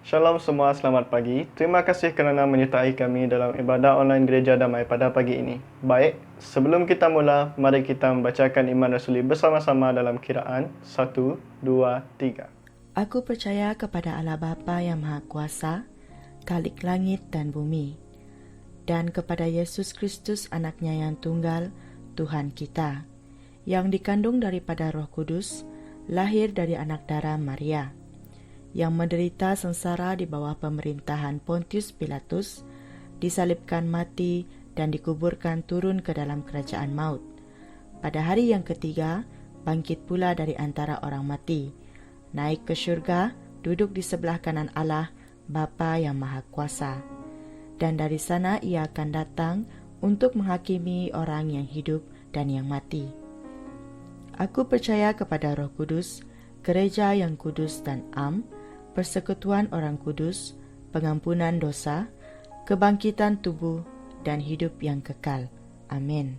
Shalom semua, selamat pagi. Terima kasih kerana menyertai kami dalam ibadah online Gereja Damai pada pagi ini. Baik, sebelum kita mula, mari kita membacakan iman rasuli bersama-sama dalam kiraan 1, 2, 3. Aku percaya kepada Allah Bapa yang Maha Kuasa, Khalik langit dan bumi, dan kepada Yesus Kristus anaknya yang tunggal, Tuhan kita, yang dikandung daripada Roh Kudus, lahir dari anak darah Maria, yang menderita sengsara di bawah pemerintahan Pontius Pilatus, disalibkan mati dan dikuburkan turun ke dalam kerajaan maut. Pada hari yang ketiga, bangkit pula dari antara orang mati, naik ke syurga, duduk di sebelah kanan Allah, Bapa yang Maha Kuasa. Dan dari sana ia akan datang untuk menghakimi orang yang hidup dan yang mati. Aku percaya kepada Roh Kudus, gereja yang kudus dan am, persekutuan orang kudus, pengampunan dosa, kebangkitan tubuh, dan hidup yang kekal. Amin.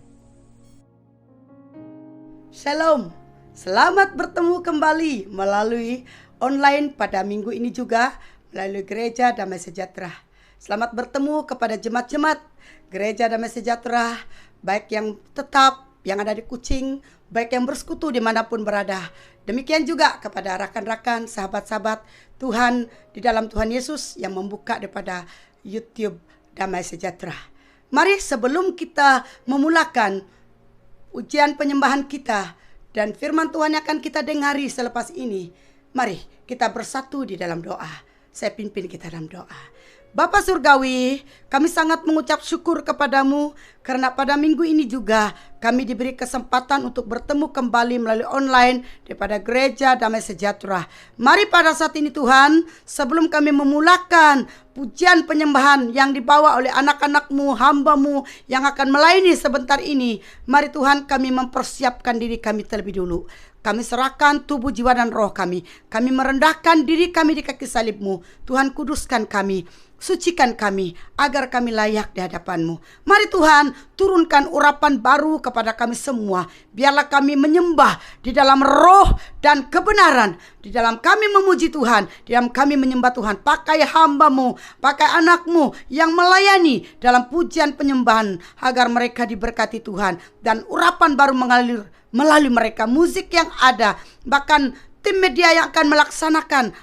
Shalom, selamat bertemu kembali melalui online pada minggu ini juga melalui Gereja Damai Sejahtera. Selamat bertemu kepada jemaat-jemaat Gereja Damai Sejahtera, baik yang tetap, yang ada di Kucing, baik yang bersekutu dimanapun berada. Demikian juga kepada rakan-rakan, sahabat-sahabat Tuhan di dalam Tuhan Yesus yang membuka daripada YouTube Damai Sejahtera. Mari sebelum kita memulakan ujian penyembahan kita dan firman Tuhan yang akan kita dengari selepas ini, mari kita bersatu di dalam doa. Saya pimpin kita dalam doa. Bapa Surgawi, kami sangat mengucap syukur kepadamu karena pada minggu ini juga kami diberi kesempatan untuk bertemu kembali melalui online daripada Gereja Damai Sejahtera. Mari pada saat ini Tuhan, sebelum kami memulakan pujian penyembahan yang dibawa oleh anak-anak-Mu, hamba-Mu yang akan melayani sebentar ini, mari Tuhan kami mempersiapkan diri kami terlebih dulu. Kami serahkan tubuh, jiwa, dan roh kami. Kami merendahkan diri kami di kaki salib-Mu. Tuhan kuduskan kami, sucikan kami, agar kami layak di hadapan-Mu. Mari Tuhan, turunkan urapan baru kepada kami semua. Biarlah kami menyembah di dalam roh dan kebenaran. Di dalam kami memuji Tuhan, di dalam kami menyembah Tuhan. Pakai hamba-Mu, pakai anak-Mu yang melayani dalam pujian penyembahan, agar mereka diberkati Tuhan. Dan urapan baru mengalir melalui mereka, musik yang ada, bahkan tim media yang akan melaksanakan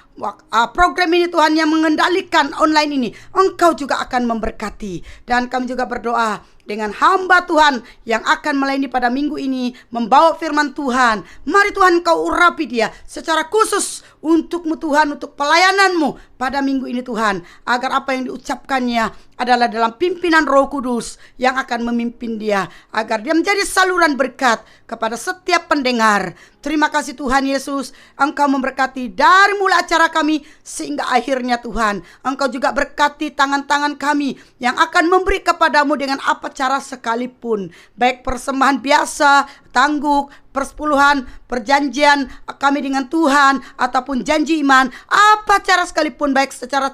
program ini Tuhan, yang mengendalikan online ini, Engkau juga akan memberkati. Dan kami juga berdoa dengan hamba Tuhan yang akan melayani pada minggu ini, membawa firman Tuhan. Mari Tuhan Engkau urapi dia secara khusus untuk-Mu Tuhan, untuk pelayanan-Mu pada minggu ini Tuhan, agar apa yang diucapkannya adalah dalam pimpinan Roh Kudus yang akan memimpin dia, agar dia menjadi saluran berkat kepada setiap pendengar. Terima kasih Tuhan Yesus, Engkau memberkati dari mulai acara kami sehingga akhirnya Tuhan. Engkau juga berkati tangan-tangan kami yang akan memberi kepadamu dengan apa cara sekalipun, baik persembahan biasa, tangguk, persepuluhan, perjanjian kami dengan Tuhan, ataupun janji iman, apa cara sekalipun, baik secara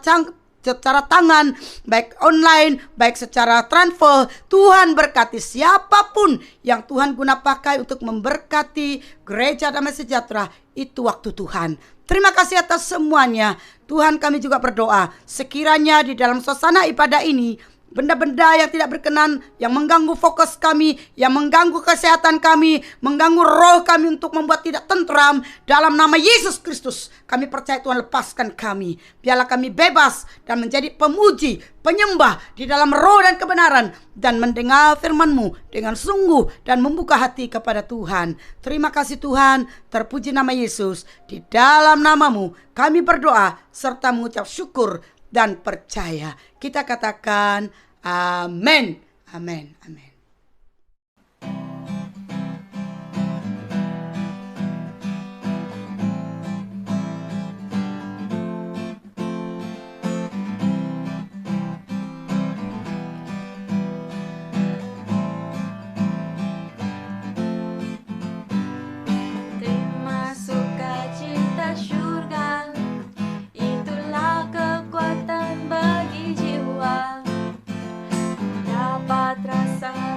tangan, baik online, baik secara transfer. Tuhan berkati siapapun yang Tuhan guna pakai untuk memberkati Gereja Damai Sejahtera. Itu waktu Tuhan. Terima kasih atas semuanya. Tuhan, kami juga berdoa sekiranya di dalam suasana ibadah ini, benda-benda yang tidak berkenan, yang mengganggu fokus kami, yang mengganggu kesehatan kami, mengganggu roh kami untuk membuat tidak tentram, dalam nama Yesus Kristus kami percaya Tuhan, lepaskan kami. Biarlah kami bebas dan menjadi pemuji, penyembah di dalam roh dan kebenaran, dan mendengar firman-Mu dengan sungguh dan membuka hati kepada Tuhan. Terima kasih Tuhan, terpuji nama Yesus. Di dalam nama-Mu kami berdoa serta mengucap syukur dan percaya. Kita katakan amin. Amin. Amin. Terima sukacita syurga, itulah kekuatan bagi jiwa. Dapat rasa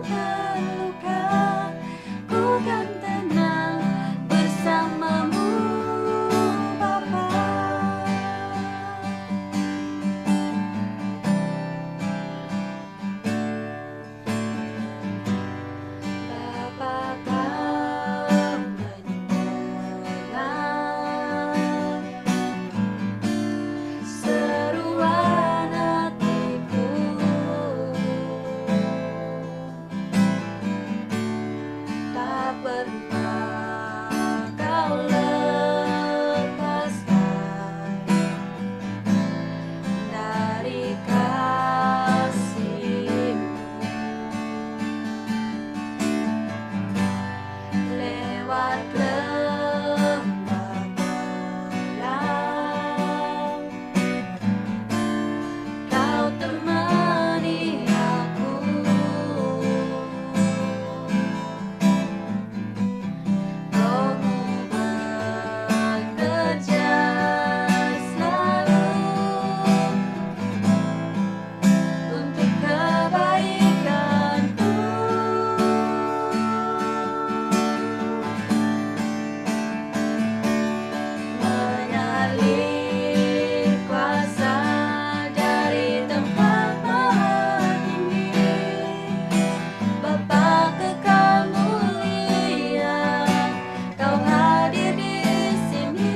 yang terluka, ku kan tenang bersamamu Bapa. Bapa kau mendengar seruan hatiku, tak pernah kau lepaskan dari kasih-Mu. Lewat lembah gelap, kau temani aku. Roh-Mu bekerja selalu untuk kebaikanku. Mengalir kuasa dari tempat maha tinggi, Bapa kekal mulia, kau hadir di sini,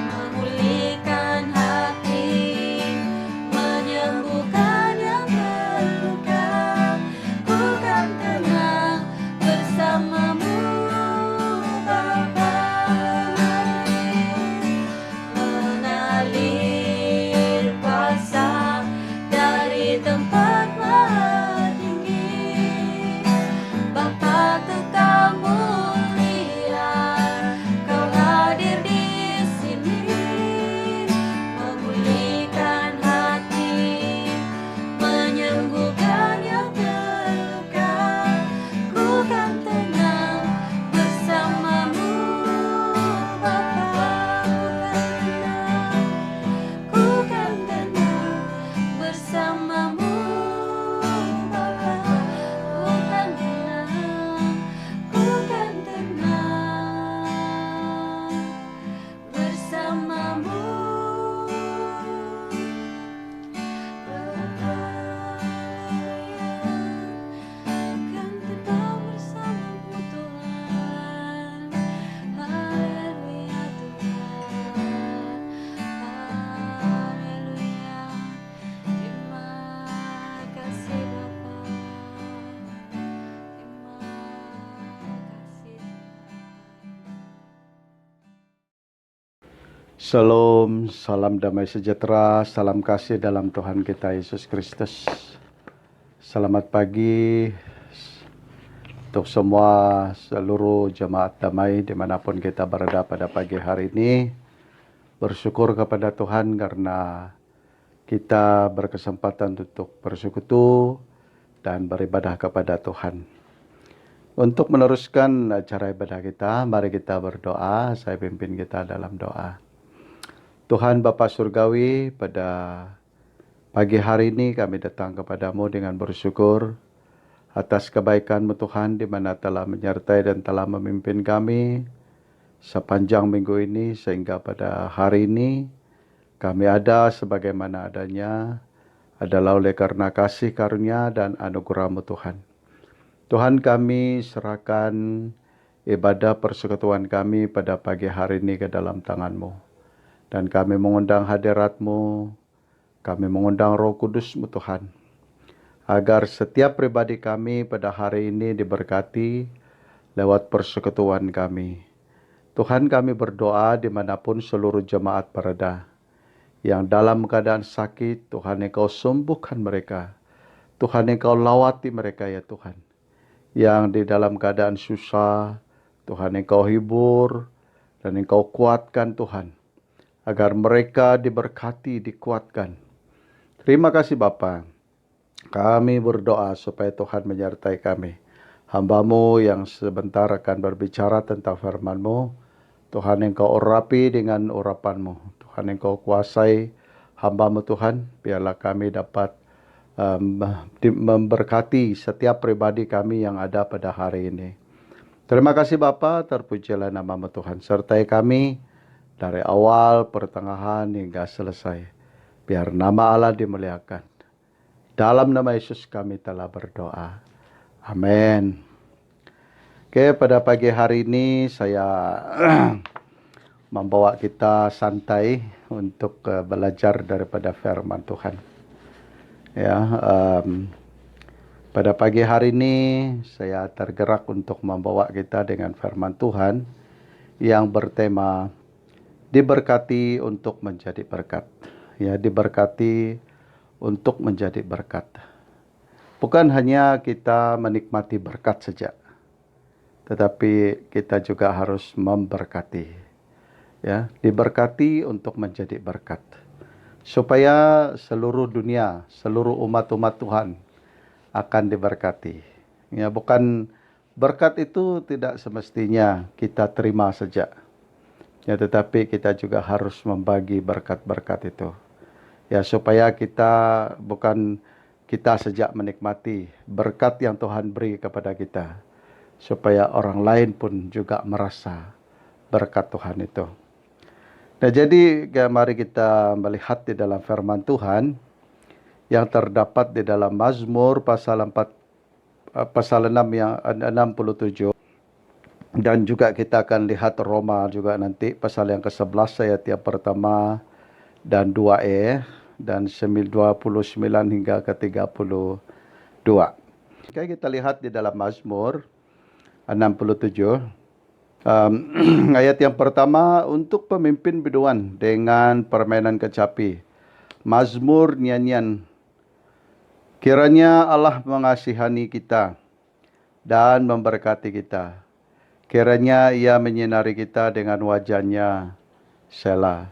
memulihkan hati, menyembuhkan yang terluka, ku kan tenang bersamamu Bapa. Mengalir kuasa dari tempat maha tinggi, Bapa kekal mulia, kau hadir di sini, memulihkan hati, menyembuhkan yang terluka, ku kan tenang bersamamu Bapa. Ku kan tenang bersamamu Bapa. Ku kan tenang, ku kan tenang bersamamu Bapa. Kan tetap bersamamu Tuhan. Haleluya Tuhan. Haleluya. Terima kasih Bapa. Terima kasih Tuhan. Shalom, salam damai sejahtera, salam kasih dalam Tuhan kita Yesus Kristus. Selamat pagi untuk semua seluruh jemaat damai dimanapun kita berada pada pagi hari ini. Bersyukur kepada Tuhan karena kita berkesempatan untuk bersekutu dan beribadah kepada Tuhan. Untuk meneruskan acara ibadah kita, mari kita berdoa. Saya pimpin kita dalam doa. Tuhan Bapa Surgawi, pada pagi hari ini kami datang kepadamu dengan bersyukur atas kebaikan-Mu Tuhan, di mana telah menyertai dan telah memimpin kami sepanjang minggu ini, sehingga pada hari ini kami ada sebagaimana adanya adalah oleh karena kasih karunia dan anugerah-Mu Tuhan. Tuhan, kami serahkan ibadah persekutuan kami pada pagi hari ini ke dalam tangan-Mu. Dan kami mengundang hadirat-Mu, kami mengundang Roh Kudus-Mu Tuhan, agar setiap pribadi kami pada hari ini diberkati lewat persekutuan kami. Tuhan, kami berdoa dimanapun seluruh jemaat berada, yang dalam keadaan sakit, Tuhan Engkau sembuhkan mereka. Tuhan Engkau lawati mereka ya Tuhan. Yang di dalam keadaan susah, Tuhan Engkau hibur dan Engkau kuatkan Tuhan, agar mereka diberkati, dikuatkan. Terima kasih Bapa. Kami berdoa supaya Tuhan menyertai kami. Hamba-Mu yang sebentar akan berbicara tentang firman-Mu, Tuhan Engkau urapi dengan urapan-Mu. Tuhan Engkau kuasai hamba-Mu Tuhan, biarlah kami dapat memberkati setiap pribadi kami yang ada pada hari ini. Terima kasih Bapa, terpujilah nama Tuhan. Sertai kami dari awal, pertengahan hingga selesai. Biar nama Allah dimuliakan. Dalam nama Yesus kami telah berdoa. Amin. Oke, pada pagi hari ini saya membawa kita santai untuk belajar daripada firman Tuhan. Ya, pada pagi hari ini saya tergerak untuk membawa kita dengan firman Tuhan yang bertema diberkati untuk menjadi berkat. Ya, diberkati untuk menjadi berkat. Bukan hanya kita menikmati berkat saja, tetapi kita juga harus memberkati. Ya, diberkati untuk menjadi berkat. Supaya seluruh dunia, seluruh umat-umat Tuhan akan diberkati. Ya, bukan berkat itu tidak semestinya kita terima saja. Ya, tetapi kita juga harus membagi berkat-berkat itu. Ya, supaya kita bukan kita saja menikmati berkat yang Tuhan beri kepada kita. Supaya orang lain pun juga merasa berkat Tuhan itu. Nah, jadi mari kita melihat di dalam firman Tuhan yang terdapat di dalam Mazmur pasal 6 yang 67. Dan juga kita akan lihat Roma juga nanti pasal yang ke-11 ayat yang pertama dan 2e dan 29 hingga ke-32. Oke, kita lihat di dalam Mazmur 67. Ayat yang pertama, untuk pemimpin biduan dengan permainan kecapi. Mazmur nyanyian. Kiranya Allah mengasihani kita dan memberkati kita. Kiranya Ia menyinari kita dengan wajah-Nya. Selah.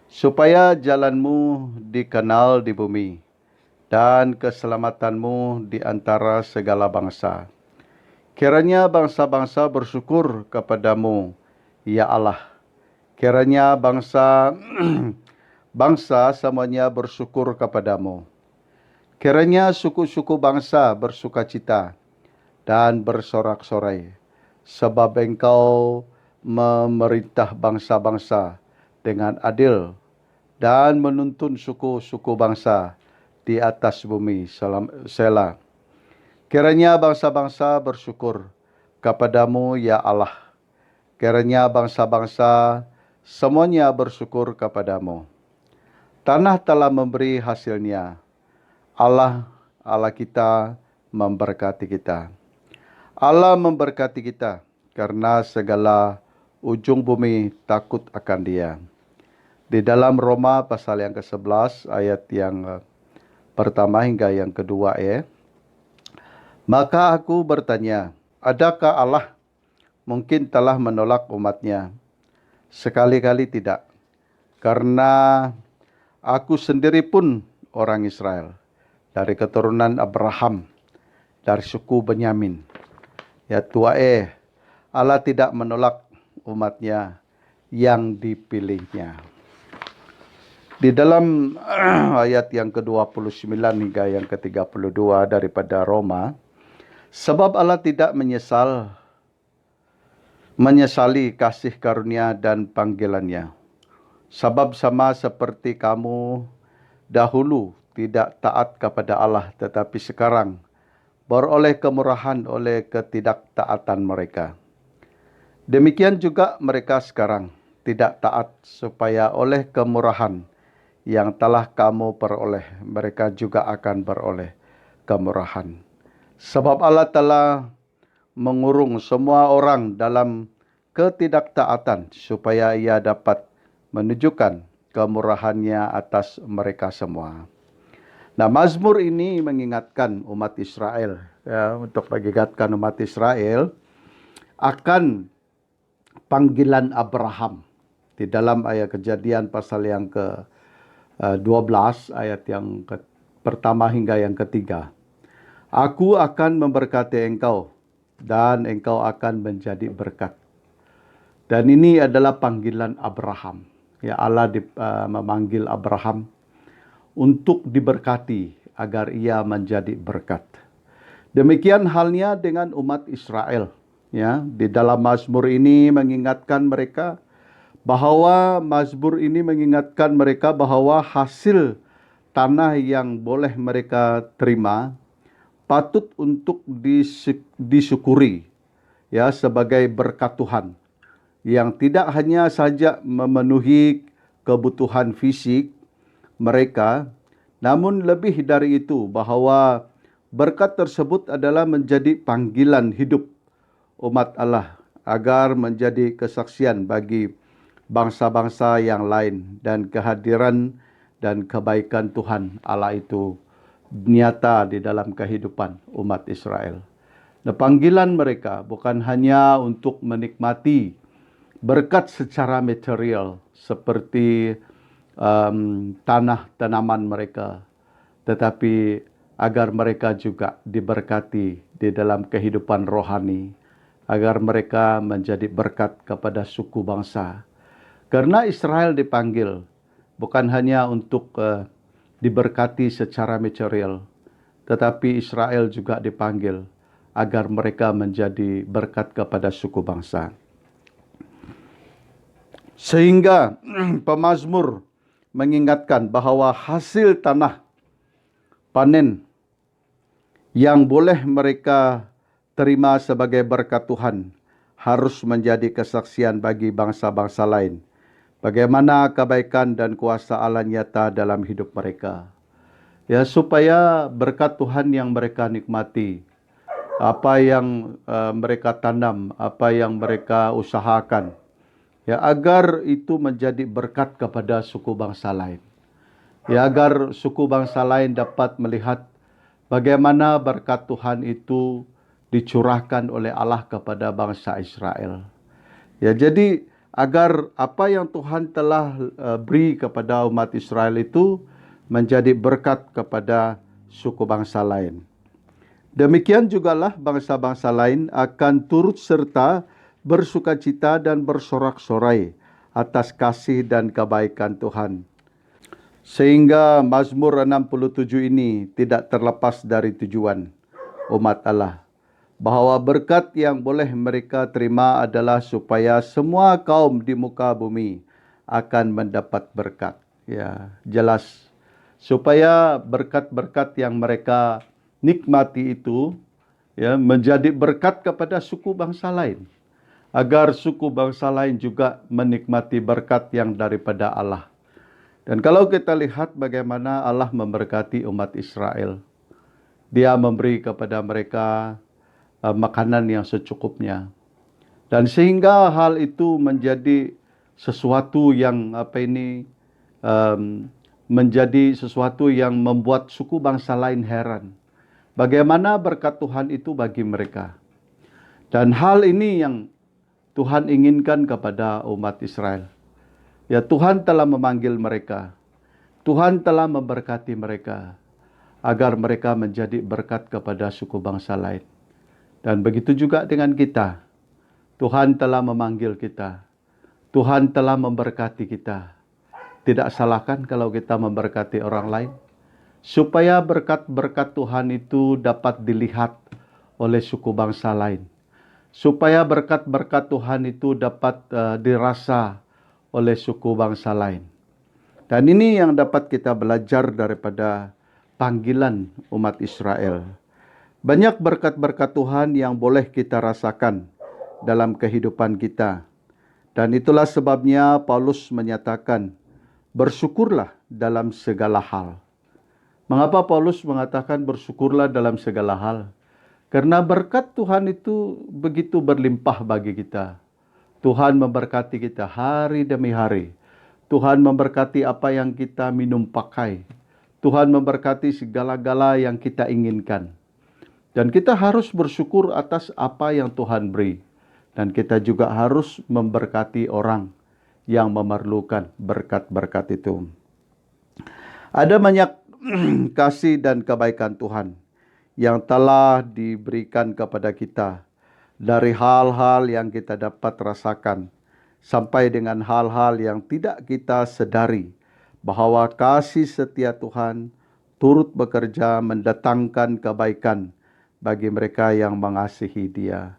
Supaya jalanmu dikenal di bumi dan keselamatanmu di antara segala bangsa. Kiranya bangsa-bangsa bersyukur kepadamu, ya Allah. Kiranya bangsa semuanya bersyukur kepadamu. Kiranya suku-suku bangsa bersukacita dan bersorak-sorai, sebab Engkau memerintah bangsa-bangsa dengan adil dan menuntun suku-suku bangsa di atas bumi. Selah. Kiranya bangsa-bangsa bersyukur kepadamu, ya Allah. Kiranya bangsa-bangsa semuanya bersyukur kepadamu. Tanah telah memberi hasilnya. Allah kita memberkati kita. Allah memberkati kita karena segala ujung bumi takut akan Dia. Di dalam Roma pasal yang ke-11 ayat yang pertama hingga yang kedua Maka aku bertanya, adakah Allah mungkin telah menolak umatnya? Sekali-kali tidak. Karena aku sendiri pun orang Israel. Dari keturunan Abraham. Dari suku Benyamin. Ya tuae, Allah tidak menolak umatnya yang dipilihnya. Di dalam ayat yang ke-29 hingga yang ke-32 daripada Roma, sebab Allah tidak menyesali kasih karunia dan panggilannya. Sebab sama seperti kamu dahulu tidak taat kepada Allah, tetapi sekarang beroleh kemurahan oleh ketidaktaatan mereka. Demikian juga mereka sekarang tidak taat, supaya oleh kemurahan yang telah kamu peroleh, mereka juga akan beroleh kemurahan. Sebab Allah telah mengurung semua orang dalam ketidaktaatan supaya Ia dapat menunjukkan kemurahan-Nya atas mereka semua. Nah, Mazmur ini mengingatkan umat Israel, ya, untuk mengingatkan umat Israel akan panggilan Abraham di dalam ayat Kejadian pasal yang ke-12 ayat yang pertama hingga yang ketiga. Aku akan memberkati engkau dan engkau akan menjadi berkat. Dan ini adalah panggilan Abraham. Ya, Allah memanggil Abraham untuk diberkati agar ia menjadi berkat. Demikian halnya dengan umat Israel. Ya, di dalam Mazmur ini mengingatkan mereka bahwa hasil tanah yang boleh mereka terima patut untuk disyukuri ya sebagai berkat Tuhan yang tidak hanya saja memenuhi kebutuhan fisik mereka, namun lebih dari itu bahwa berkat tersebut adalah menjadi panggilan hidup umat Allah agar menjadi kesaksian bagi bangsa-bangsa yang lain dan kehadiran dan kebaikan Tuhan Allah itu nyata di dalam kehidupan umat Israel. Nah, panggilan mereka bukan hanya untuk menikmati berkat secara material seperti tanah tanaman mereka, tetapi agar mereka juga diberkati di dalam kehidupan rohani, agar mereka menjadi berkat kepada suku bangsa. Karena Israel dipanggil bukan hanya untuk diberkati secara material, tetapi Israel juga dipanggil agar mereka menjadi berkat kepada suku bangsa. Sehingga pemazmur mengingatkan bahwa hasil tanah panen yang boleh mereka terima sebagai berkat Tuhan harus menjadi kesaksian bagi bangsa-bangsa lain. Bagaimana kebaikan dan kuasa Allah nyata dalam hidup mereka. Ya, supaya berkat Tuhan yang mereka nikmati, apa yang mereka tanam, apa yang mereka usahakan, ya agar itu menjadi berkat kepada suku bangsa lain. Ya, agar suku bangsa lain dapat melihat bagaimana berkat Tuhan itu dicurahkan oleh Allah kepada bangsa Israel. Ya, jadi agar apa yang Tuhan telah beri kepada umat Israel itu menjadi berkat kepada suku bangsa lain. Demikian jugalah bangsa-bangsa lain akan turut serta bersukacita dan bersorak-sorai atas kasih dan kebaikan Tuhan. Sehingga Mazmur 67 ini tidak terlepas dari tujuan umat Allah, bahwa berkat yang boleh mereka terima adalah supaya semua kaum di muka bumi akan mendapat berkat. Ya, jelas. Supaya berkat-berkat yang mereka nikmati itu ya menjadi berkat kepada suku bangsa lain. Agar suku bangsa lain juga menikmati berkat yang daripada Allah. Dan kalau kita lihat bagaimana Allah memberkati umat Israel, Dia memberi kepada mereka makanan yang secukupnya. Dan sehingga hal itu menjadi sesuatu yang menjadi sesuatu yang membuat suku bangsa lain heran. Bagaimana berkat Tuhan itu bagi mereka. Dan hal ini yang Tuhan inginkan kepada umat Israel. Ya, Tuhan telah memanggil mereka. Tuhan telah memberkati mereka agar mereka menjadi berkat kepada suku bangsa lain. Dan begitu juga dengan kita. Tuhan telah memanggil kita. Tuhan telah memberkati kita. Tidak salahkan kalau kita memberkati orang lain. Supaya berkat-berkat Tuhan itu dapat dilihat oleh suku bangsa lain. Supaya berkat-berkat Tuhan itu dapat dirasa oleh suku bangsa lain. Dan ini yang dapat kita belajar daripada panggilan umat Israel. Banyak berkat-berkat Tuhan yang boleh kita rasakan dalam kehidupan kita. Dan itulah sebabnya Paulus menyatakan, bersyukurlah dalam segala hal. Mengapa Paulus mengatakan bersyukurlah dalam segala hal? Karena berkat Tuhan itu begitu berlimpah bagi kita. Tuhan memberkati kita hari demi hari. Tuhan memberkati apa yang kita minum pakai. Tuhan memberkati segala-gala yang kita inginkan. Dan kita harus bersyukur atas apa yang Tuhan beri. Dan kita juga harus memberkati orang yang memerlukan berkat-berkat itu. Ada banyak kasih dan kebaikan Tuhan yang telah diberikan kepada kita. Dari hal-hal yang kita dapat rasakan. Sampai dengan hal-hal yang tidak kita sedari. Bahwa kasih setia Tuhan turut bekerja mendatangkan kebaikan bagi mereka yang mengasihi Dia.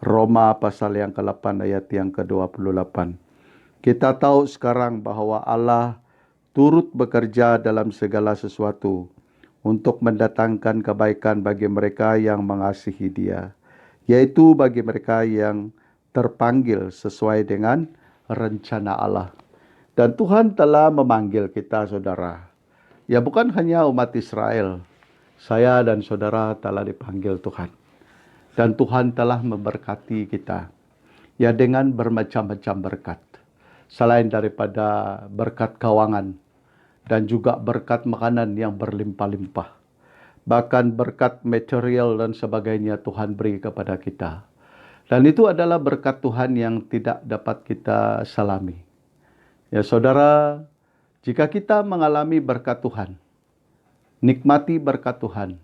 Roma pasal yang ke-8 ayat yang ke-28. Kita tahu sekarang bahwa Allah turut bekerja dalam segala sesuatu untuk mendatangkan kebaikan bagi mereka yang mengasihi Dia, yaitu bagi mereka yang terpanggil sesuai dengan rencana Allah. Dan Tuhan telah memanggil kita, saudara. Ya, bukan hanya umat Israel. Saya dan saudara telah dipanggil Tuhan. Dan Tuhan telah memberkati kita. Ya, dengan bermacam-macam berkat. Selain daripada berkat keuangan dan juga berkat makanan yang berlimpah-limpah. Bahkan berkat material dan sebagainya Tuhan beri kepada kita. Dan itu adalah berkat Tuhan yang tidak dapat kita salami. Ya saudara, jika kita mengalami berkat Tuhan, nikmati berkat Tuhan,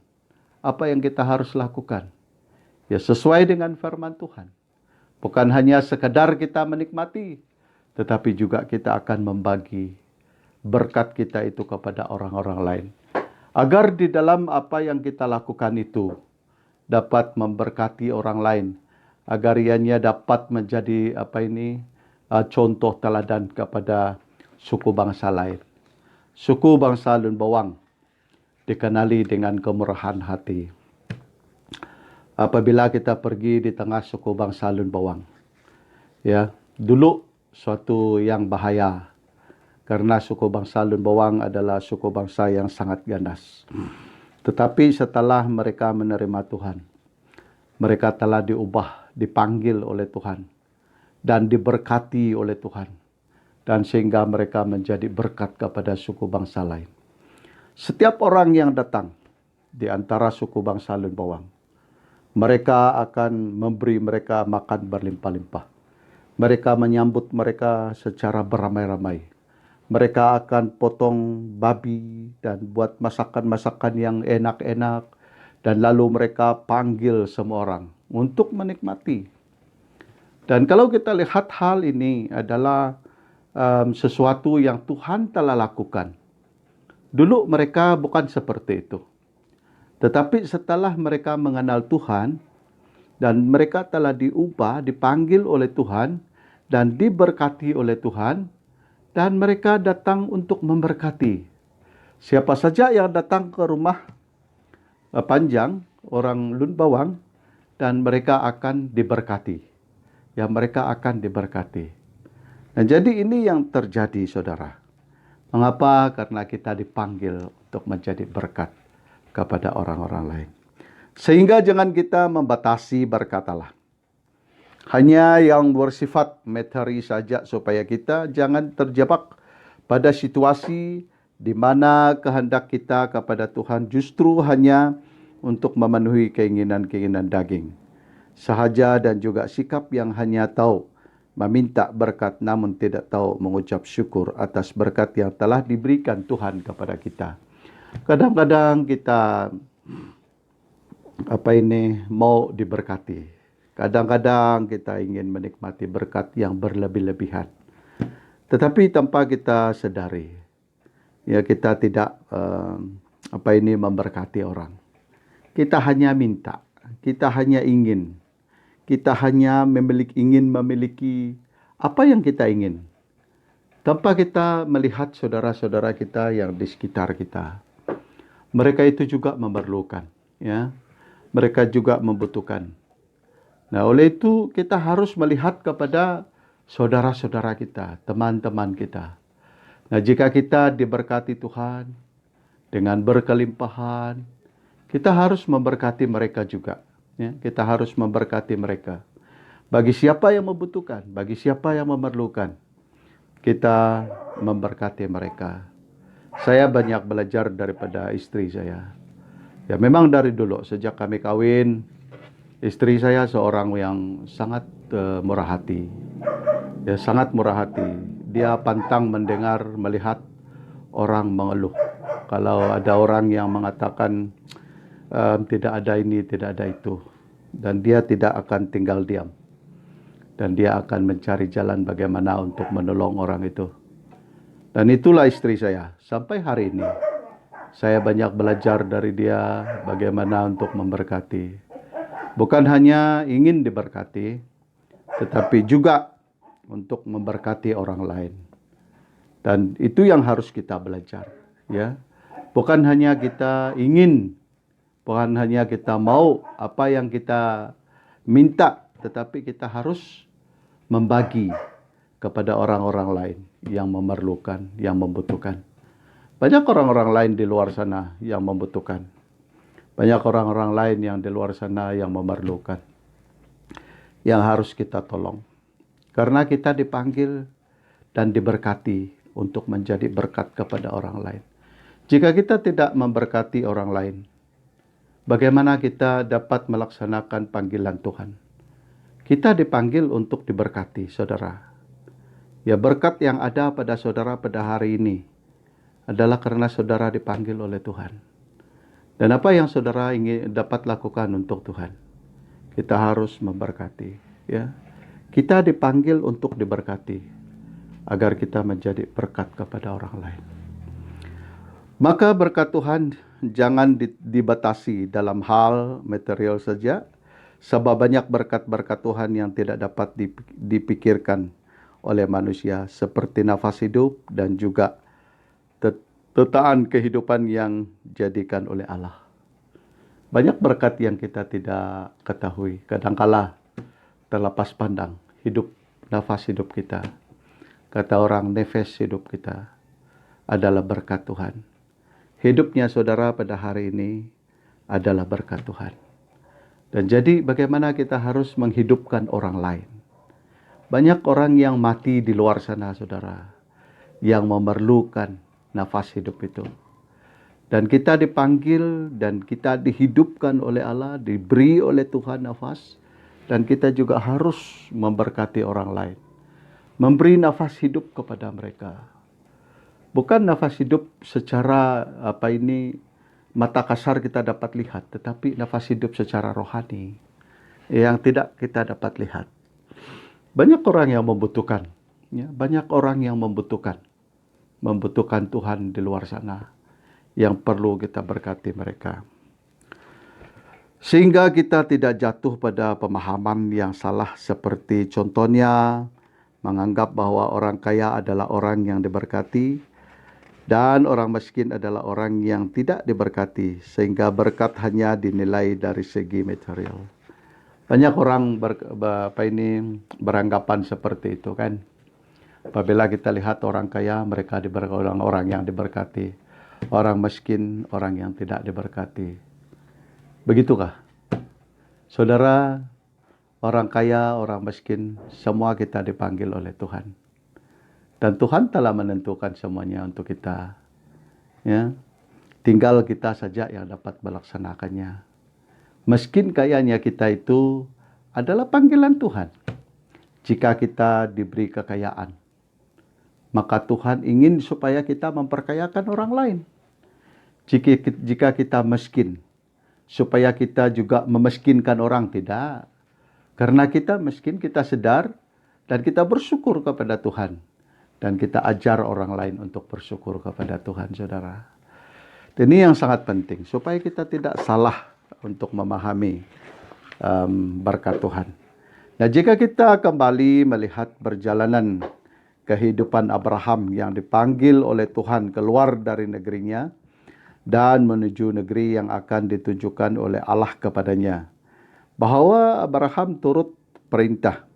apa yang kita harus lakukan? Ya sesuai dengan firman Tuhan. Bukan hanya sekadar kita menikmati, tetapi juga kita akan membagi berkat kita itu kepada orang-orang lain. Agar di dalam apa yang kita lakukan itu dapat memberkati orang lain. Agar ianya dapat menjadi contoh teladan kepada suku bangsa lain. Suku bangsa Lun Bawang dikenali dengan kemurahan hati. Apabila kita pergi di tengah suku bangsa Lun Bawang, ya, dulu suatu yang bahaya karena suku bangsa Lun Bawang adalah suku bangsa yang sangat ganas. Tetapi setelah mereka menerima Tuhan, mereka telah diubah, dipanggil oleh Tuhan dan diberkati oleh Tuhan, dan sehingga mereka menjadi berkat kepada suku bangsa lain. Setiap orang yang datang di antara suku bangsa Lun Bawang, mereka akan memberi mereka makan berlimpah-limpah. Mereka menyambut mereka secara beramai-ramai. Mereka akan potong babi dan buat masakan-masakan yang enak-enak. Dan lalu mereka panggil semua orang untuk menikmati. Dan kalau kita lihat hal ini adalah sesuatu yang Tuhan telah lakukan. Dulu mereka bukan seperti itu. Tetapi setelah mereka mengenal Tuhan dan mereka telah diubah, dipanggil oleh Tuhan dan diberkati oleh Tuhan, dan mereka datang untuk memberkati. Siapa saja yang datang ke rumah Panjang, orang Lun Bawang, dan mereka akan diberkati. Ya, mereka akan diberkati. Nah, jadi ini yang terjadi, saudara. Mengapa? Karena kita dipanggil untuk menjadi berkat kepada orang-orang lain. Sehingga jangan kita membatasi berkat Allah. Hanya yang bersifat materi saja supaya kita jangan terjebak pada situasi di mana kehendak kita kepada Tuhan justru hanya untuk memenuhi keinginan-keinginan daging sahaja, dan juga sikap yang hanya tahu meminta berkat namun tidak tahu mengucap syukur atas berkat yang telah diberikan Tuhan kepada kita. Kadang-kadang kita mau diberkati. Kadang-kadang kita ingin menikmati berkat yang berlebih-lebihan. Tetapi tanpa kita sadari, ya kita tidak memberkati orang. Kita hanya minta, kita hanya ingin, kita hanya ingin memiliki apa yang kita ingin. Tanpa kita melihat saudara-saudara kita yang di sekitar kita. Mereka itu juga memerlukan, ya. Mereka juga membutuhkan. Nah, oleh itu kita harus melihat kepada saudara-saudara kita, teman-teman kita. Nah, jika kita diberkati Tuhan dengan berkelimpahan, kita harus memberkati mereka juga. Ya, kita harus memberkati mereka. Bagi siapa yang membutuhkan, bagi siapa yang memerlukan, kita memberkati mereka. Saya banyak belajar daripada istri saya. Ya, memang dari dulu, sejak kami kawin, istri saya seorang yang sangat murah hati. Ya, sangat murah hati. Dia pantang mendengar, melihat orang mengeluh. Kalau ada orang yang mengatakan tidak ada ini, tidak ada itu, dan dia tidak akan tinggal diam. Dan dia akan mencari jalan bagaimana untuk menolong orang itu. Dan itulah istri saya sampai hari ini. Saya banyak belajar dari dia bagaimana untuk memberkati. Bukan hanya ingin diberkati, tetapi juga untuk memberkati orang lain. Dan itu yang harus kita belajar, ya. Bukan hanya kita ingin, bukan hanya kita mau apa yang kita minta, tetapi kita harus membagi kepada orang-orang lain yang memerlukan, yang membutuhkan. Banyak orang-orang lain di luar sana yang membutuhkan. Banyak orang-orang lain yang di luar sana yang memerlukan. Yang harus kita tolong. Karena kita dipanggil dan diberkati untuk menjadi berkat kepada orang lain. Jika kita tidak memberkati orang lain, bagaimana kita dapat melaksanakan panggilan Tuhan? Kita dipanggil untuk diberkati, saudara. Ya, berkat yang ada pada saudara pada hari ini adalah karena saudara dipanggil oleh Tuhan. Dan apa yang saudara ingin dapat lakukan untuk Tuhan? Kita harus memberkati, ya. Kita dipanggil untuk diberkati agar kita menjadi berkat kepada orang lain. Maka berkat Tuhan jangan dibatasi dalam hal material saja, sebab banyak berkat-berkat Tuhan yang tidak dapat dipikirkan oleh manusia, seperti nafas hidup dan juga tetaan kehidupan yang dijadikan oleh Allah. Banyak berkat yang kita tidak ketahui, kadangkala terlepas pandang. Hidup, nafas hidup kita, kata orang, nafas hidup kita adalah berkat Tuhan. Hidupnya saudara pada hari ini adalah berkat Tuhan. Dan jadi bagaimana kita harus menghidupkan orang lain. Banyak orang yang mati di luar sana, saudara, yang memerlukan nafas hidup itu. Dan kita dipanggil dan kita dihidupkan oleh Allah, diberi oleh Tuhan nafas, dan kita juga harus memberkati orang lain. Memberi nafas hidup kepada mereka. Bukan nafas hidup secara mata kasar kita dapat lihat, tetapi nafas hidup secara rohani yang tidak kita dapat lihat. Banyak orang yang membutuhkan, ya, banyak orang yang membutuhkan Tuhan di luar sana, yang perlu kita berkati mereka. Sehingga kita tidak jatuh pada pemahaman yang salah, seperti contohnya menganggap bahwa orang kaya adalah orang yang diberkati dan orang miskin adalah orang yang tidak diberkati, sehingga berkat hanya dinilai dari segi material. Banyak orang beranggapan seperti itu, kan. Apabila kita lihat orang kaya, mereka orang yang diberkati. Orang miskin, orang yang tidak diberkati. Begitukah? Saudara, orang kaya, orang miskin, semua kita dipanggil oleh Tuhan. Dan Tuhan telah menentukan semuanya untuk kita. Ya. Tinggal kita saja yang dapat melaksanakannya. Miskin kayanya kita itu adalah panggilan Tuhan. Jika kita diberi kekayaan, maka Tuhan ingin supaya kita memperkayakan orang lain. Jika kita miskin, supaya kita juga memiskinkan orang, tidak. Karena kita miskin, kita sedar dan kita bersyukur kepada Tuhan. Dan kita ajar orang lain untuk bersyukur kepada Tuhan, saudara. Ini yang sangat penting, supaya kita tidak salah untuk memahami berkat Tuhan. Nah, jika kita kembali melihat perjalanan kehidupan Abraham yang dipanggil oleh Tuhan keluar dari negerinya dan menuju negeri yang akan ditunjukkan oleh Allah kepadanya, bahwa Abraham turut perintah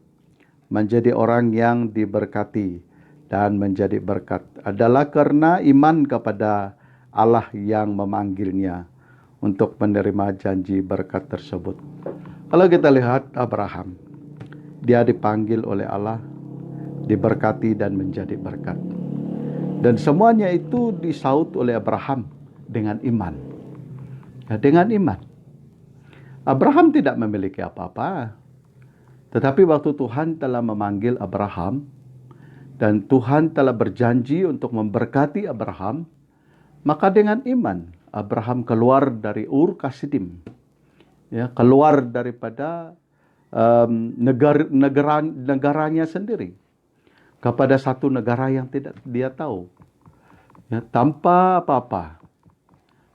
menjadi orang yang diberkati dan menjadi berkat adalah karena iman kepada Allah yang memanggilnya untuk menerima janji berkat tersebut. Kalau kita lihat Abraham, dia dipanggil oleh Allah, diberkati dan menjadi berkat. Dan semuanya itu disaut oleh Abraham dengan iman. Ya, dengan iman. Abraham tidak memiliki apa-apa. Tetapi waktu Tuhan telah memanggil Abraham, dan Tuhan telah berjanji untuk memberkati Abraham, maka dengan iman Abraham keluar dari Ur Kasdim, ya, keluar daripada negaranya sendiri kepada satu negara yang tidak dia tahu, ya, tanpa apa-apa.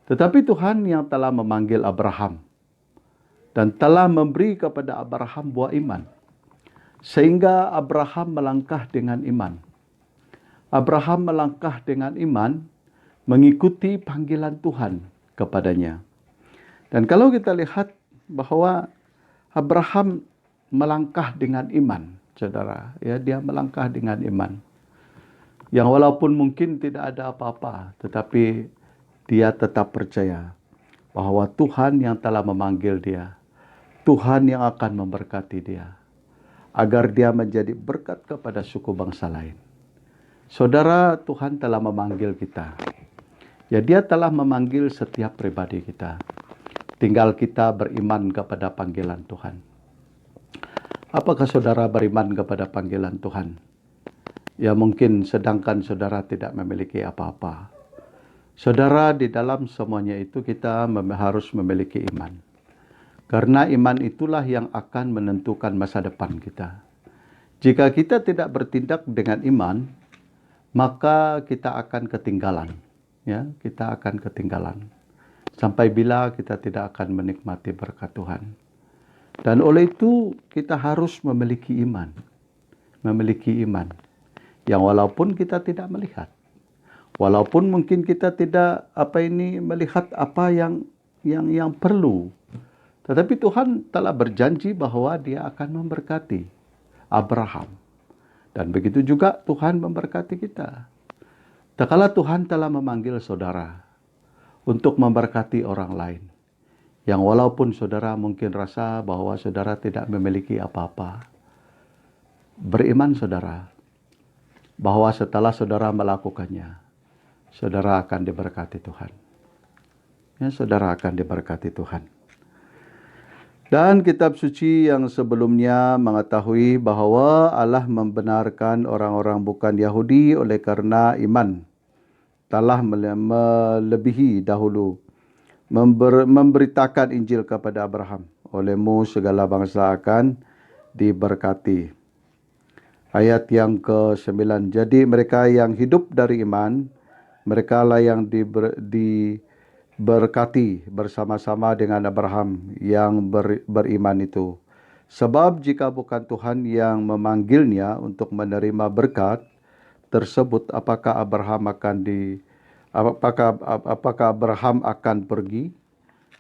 Tetapi Tuhan yang telah memanggil Abraham dan telah memberi kepada Abraham buah iman, sehingga Abraham melangkah dengan iman. Abraham melangkah dengan iman mengikuti panggilan Tuhan kepadanya. Dan kalau kita lihat bahwa Abraham melangkah dengan iman, saudara, ya, dia melangkah dengan iman. Yang walaupun mungkin tidak ada apa-apa, tetapi dia tetap percaya bahwa Tuhan yang telah memanggil dia, Tuhan yang akan memberkati dia, agar dia menjadi berkat kepada suku bangsa lain. Saudara, Tuhan telah memanggil kita. Ya, dia telah memanggil setiap pribadi kita. Tinggal kita beriman kepada panggilan Tuhan. Apakah saudara beriman kepada panggilan Tuhan? Ya, mungkin sedangkan saudara tidak memiliki apa-apa. Saudara, di dalam semuanya itu kita harus memiliki iman. Karena iman itulah yang akan menentukan masa depan kita. Jika kita tidak bertindak dengan iman, maka kita akan ketinggalan. Ya, kita akan ketinggalan. Sampai bila kita tidak akan menikmati berkat Tuhan. Dan oleh itu kita harus memiliki iman. Memiliki iman. Yang walaupun kita tidak melihat. Walaupun mungkin kita tidak melihat apa yang perlu. Tetapi Tuhan telah berjanji bahwa dia akan memberkati Abraham. Dan begitu juga Tuhan memberkati kita. Tak kala Tuhan telah memanggil saudara untuk memberkati orang lain. Yang walaupun saudara mungkin rasa bahwa saudara tidak memiliki apa-apa. Beriman saudara, bahwa setelah saudara melakukannya, saudara akan diberkati Tuhan. Ya, saudara akan diberkati Tuhan. Dan kitab suci yang sebelumnya mengetahui bahwa Allah membenarkan orang-orang bukan Yahudi oleh karena iman telah melebihi dahulu memberitakan Injil kepada Abraham. Olehmu segala bangsa akan diberkati. Ayat yang ke-9. Jadi mereka yang hidup dari iman, mereka lah yang diberkati bersama-sama dengan Abraham yang beriman itu. Sebab jika bukan Tuhan yang memanggilnya untuk menerima berkat tersebut, apakah Abraham akan pergi?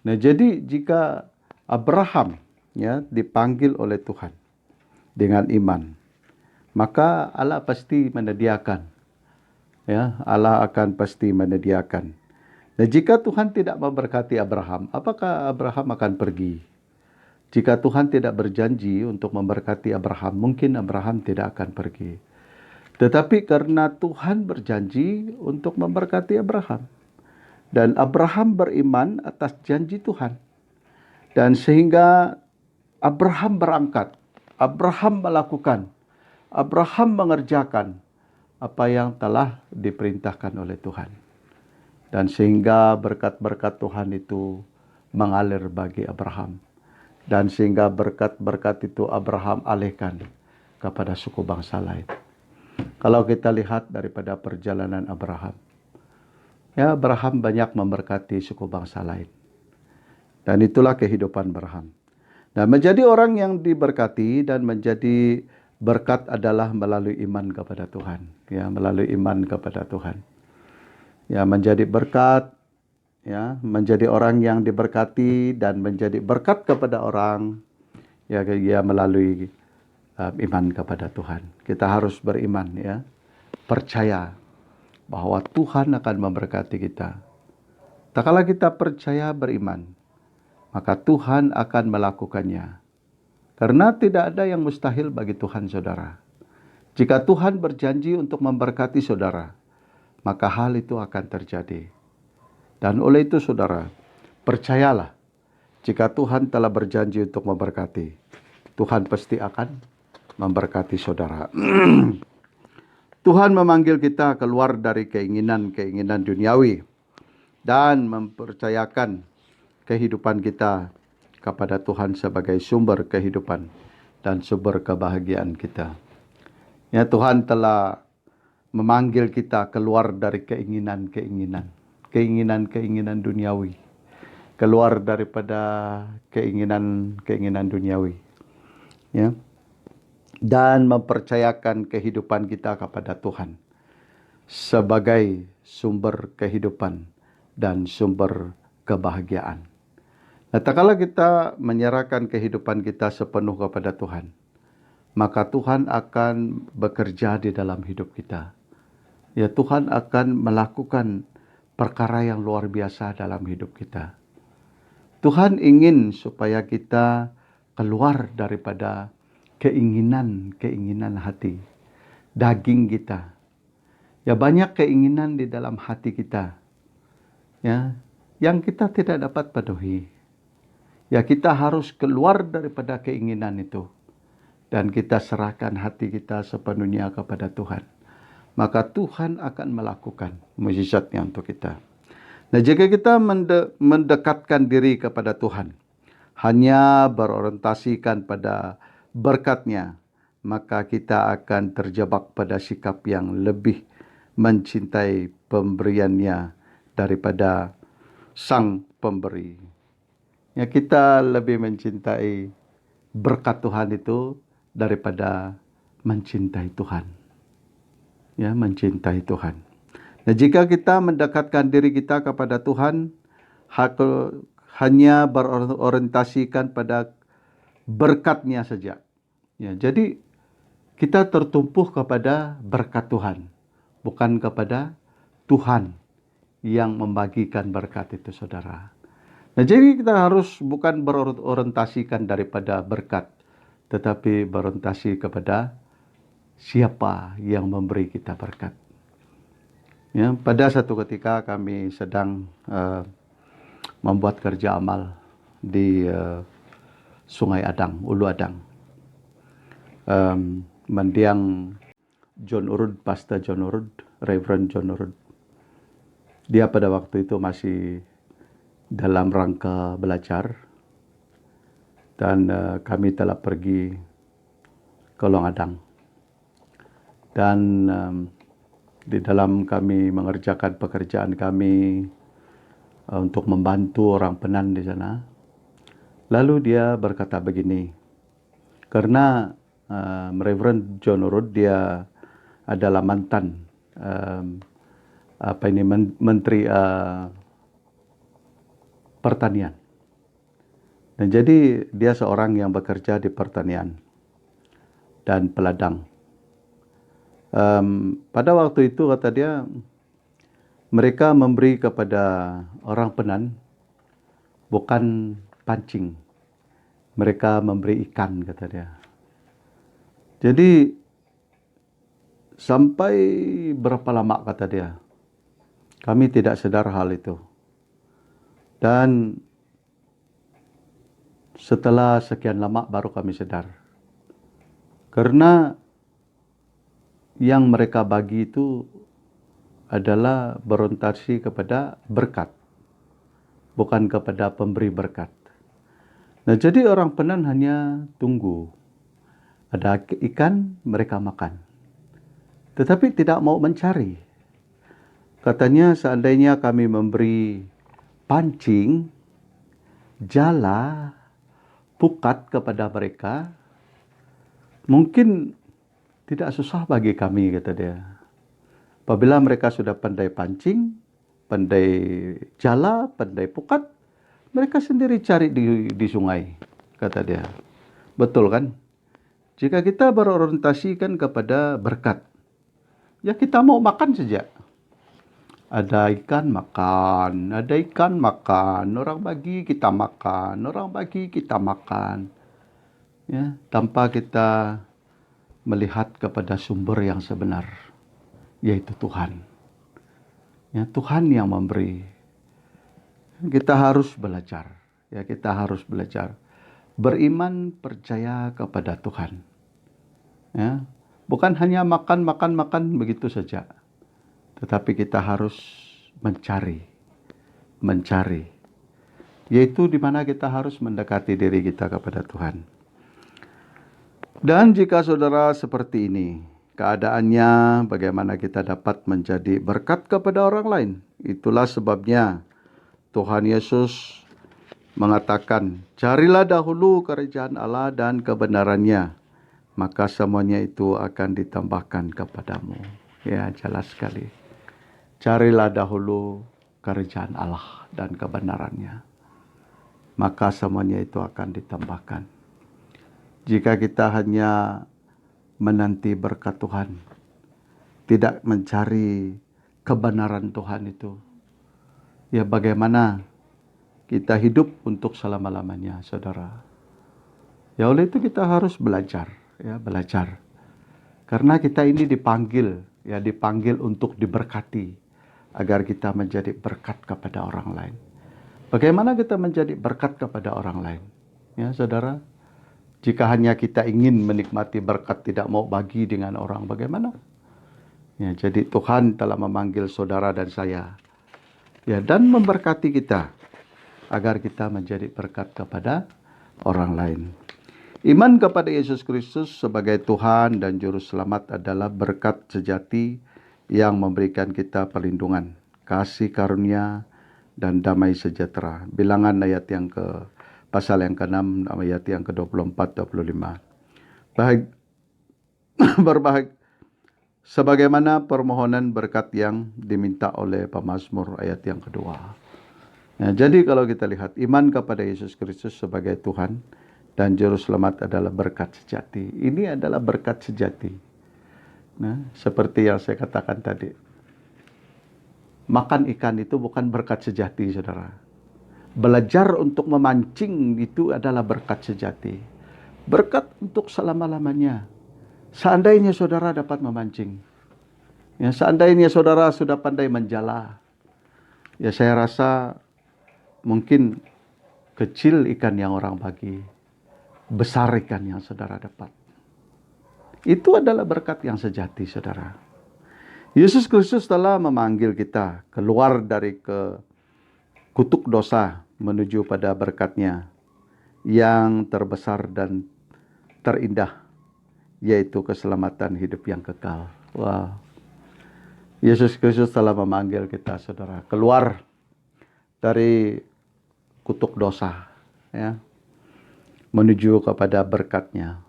Nah, jadi jika Abraham ya dipanggil oleh Tuhan dengan iman, maka Allah pasti menyediakan. Ya, Allah akan pasti menyediakan. Nah, jika Tuhan tidak memberkati Abraham, apakah Abraham akan pergi? Jika Tuhan tidak berjanji untuk memberkati Abraham, mungkin Abraham tidak akan pergi. Tetapi karena Tuhan berjanji untuk memberkati Abraham. Dan Abraham beriman atas janji Tuhan. Dan sehingga Abraham berangkat. Abraham melakukan. Abraham mengerjakan apa yang telah diperintahkan oleh Tuhan. Dan sehingga berkat-berkat Tuhan itu mengalir bagi Abraham. Dan sehingga berkat-berkat itu Abraham alihkan kepada suku bangsa lain. Kalau kita lihat daripada perjalanan Abraham, ya, Abraham banyak memberkati suku bangsa lain. Dan itulah kehidupan Abraham. Dan menjadi orang yang diberkati dan menjadi berkat adalah melalui iman kepada Tuhan. Ya, melalui iman kepada Tuhan. Ya, menjadi berkat, ya, menjadi orang yang diberkati dan menjadi berkat kepada orang, ya melalui iman kepada Tuhan. Kita harus beriman, ya. Percaya bahwa Tuhan akan memberkati kita. Tak kala kita percaya beriman, maka Tuhan akan melakukannya. Karena tidak ada yang mustahil bagi Tuhan, saudara. Jika Tuhan berjanji untuk memberkati saudara, maka hal itu akan terjadi. Dan oleh itu, saudara, percayalah, jika Tuhan telah berjanji untuk memberkati, Tuhan pasti akan memberkati saudara. Tuhan memanggil kita keluar dari keinginan-keinginan duniawi dan mempercayakan kehidupan kita kepada Tuhan sebagai sumber kehidupan dan sumber kebahagiaan kita. Ya, Tuhan telah memanggil kita keluar dari keinginan-keinginan. keinginan-keinginan duniawi, keluar daripada keinginan-keinginan duniawi, ya, dan mempercayakan kehidupan kita kepada Tuhan sebagai sumber kehidupan dan sumber kebahagiaan. Nah, tak kala kita menyerahkan kehidupan kita sepenuh kepada Tuhan, maka Tuhan akan bekerja di dalam hidup kita. Ya, Tuhan akan melakukan perkara yang luar biasa dalam hidup kita. Tuhan ingin supaya kita keluar daripada keinginan-keinginan hati, daging kita. Ya, banyak keinginan di dalam hati kita, ya, yang kita tidak dapat penuhi. Ya, kita harus keluar daripada keinginan itu dan kita serahkan hati kita sepenuhnya kepada Tuhan. Maka Tuhan akan melakukan mukjizatnya untuk kita. Nah, jika kita mendekatkan diri kepada Tuhan, hanya berorientasikan pada berkat-Nya, maka kita akan terjebak pada sikap yang lebih mencintai pemberiannya daripada Sang Pemberi. Ya, kita lebih mencintai berkat Tuhan itu daripada mencintai Tuhan. Ya, mencintai Tuhan. Nah, jika kita mendekatkan diri kita kepada Tuhan, hanya berorientasikan pada berkat-Nya saja. Ya, jadi kita tertumpu kepada berkat Tuhan, bukan kepada Tuhan yang membagikan berkat itu, saudara. Nah, jadi kita harus bukan berorientasikan daripada berkat, tetapi berorientasi kepada siapa yang memberi kita berkat. Ya, pada satu ketika kami sedang membuat kerja amal di Sungai Adang, Ulu Adang. Mendiang John Urud, Pastor John Urud, Reverend John Urud. Dia pada waktu itu masih dalam rangka belajar, dan kami telah pergi ke Long Adang, dan di dalam kami mengerjakan pekerjaan kami untuk membantu orang Penan di sana. Lalu dia berkata begini, karena Reverend John Urud dia adalah mantan menteri pertanian. Dan jadi dia seorang yang bekerja di pertanian dan peladang. Pada waktu itu kata dia, mereka memberi kepada orang Penan bukan pancing, mereka memberi ikan, kata dia. Jadi sampai berapa lama, kata dia, kami tidak sadar hal itu. Dan setelah sekian lama baru kami sadar. Karena yang mereka bagi itu adalah berorientasi kepada berkat, bukan kepada pemberi berkat. Nah, jadi orang Penan hanya tunggu. Ada ikan, mereka makan. Tetapi tidak mau mencari. Katanya seandainya kami memberi pancing, jala, pukat kepada mereka, mungkin tidak susah bagi kami, kata dia. Apabila mereka sudah pandai pancing, pandai jala, pandai pukat, mereka sendiri cari di sungai, kata dia. Betul kan? Jika kita berorientasikan kepada berkat, ya kita mau makan saja. Ada ikan makan, ada ikan makan, orang bagi kita makan, orang bagi kita makan. Ya, tanpa kita melihat kepada sumber yang sebenar, yaitu Tuhan. Ya, Tuhan yang memberi. Kita harus belajar. Ya, kita harus belajar beriman, percaya kepada Tuhan. Ya, bukan hanya makan begitu saja. Tetapi kita harus mencari, yaitu di mana kita harus mendekati diri kita kepada Tuhan. Dan jika saudara seperti ini, keadaannya, bagaimana kita dapat menjadi berkat kepada orang lain. Itulah sebabnya Tuhan Yesus mengatakan, carilah dahulu kerajaan Allah dan kebenarannya, maka semuanya itu akan ditambahkan kepadamu. Ya, jelas sekali. Carilah dahulu kerajaan Allah dan kebenarannya, maka semuanya itu akan ditambahkan. Jika kita hanya menanti berkat Tuhan, tidak mencari kebenaran Tuhan itu, ya bagaimana kita hidup untuk selama-lamanya, saudara? Ya oleh itu kita harus belajar, ya belajar. Karena kita ini dipanggil untuk diberkati, agar kita menjadi berkat kepada orang lain. Bagaimana kita menjadi berkat kepada orang lain? Ya saudara, jika hanya kita ingin menikmati berkat, tidak mau bagi dengan orang, bagaimana? Ya, jadi Tuhan telah memanggil saudara dan saya, ya, dan memberkati kita agar kita menjadi berkat kepada orang lain. Iman kepada Yesus Kristus sebagai Tuhan dan Juru Selamat adalah berkat sejati yang memberikan kita perlindungan, kasih karunia, dan damai sejahtera. Bilangan ayat yang pasal yang ke-6 ayat yang ke-24-25. Berbahagia sebagaimana permohonan berkat yang diminta oleh pemazmur ayat yang kedua. Nah, jadi kalau kita lihat iman kepada Yesus Kristus sebagai Tuhan dan Juru Selamat adalah berkat sejati. Ini adalah berkat sejati. Nah, seperti yang saya katakan tadi, makan ikan itu bukan berkat sejati, saudara. Belajar untuk memancing itu adalah berkat sejati. Berkat untuk selama-lamanya. Seandainya saudara dapat memancing, ya, seandainya saudara sudah pandai menjala, ya saya rasa mungkin kecil ikan yang orang bagi, besar ikan yang saudara dapat. Itu adalah berkat yang sejati, saudara. Yesus Kristus telah memanggil kita keluar dari kutuk dosa menuju pada berkat-Nya yang terbesar dan terindah, yaitu keselamatan hidup yang kekal. Wow. Yesus Kristus telah memanggil kita, saudara, keluar dari kutuk dosa, ya, menuju kepada berkat-Nya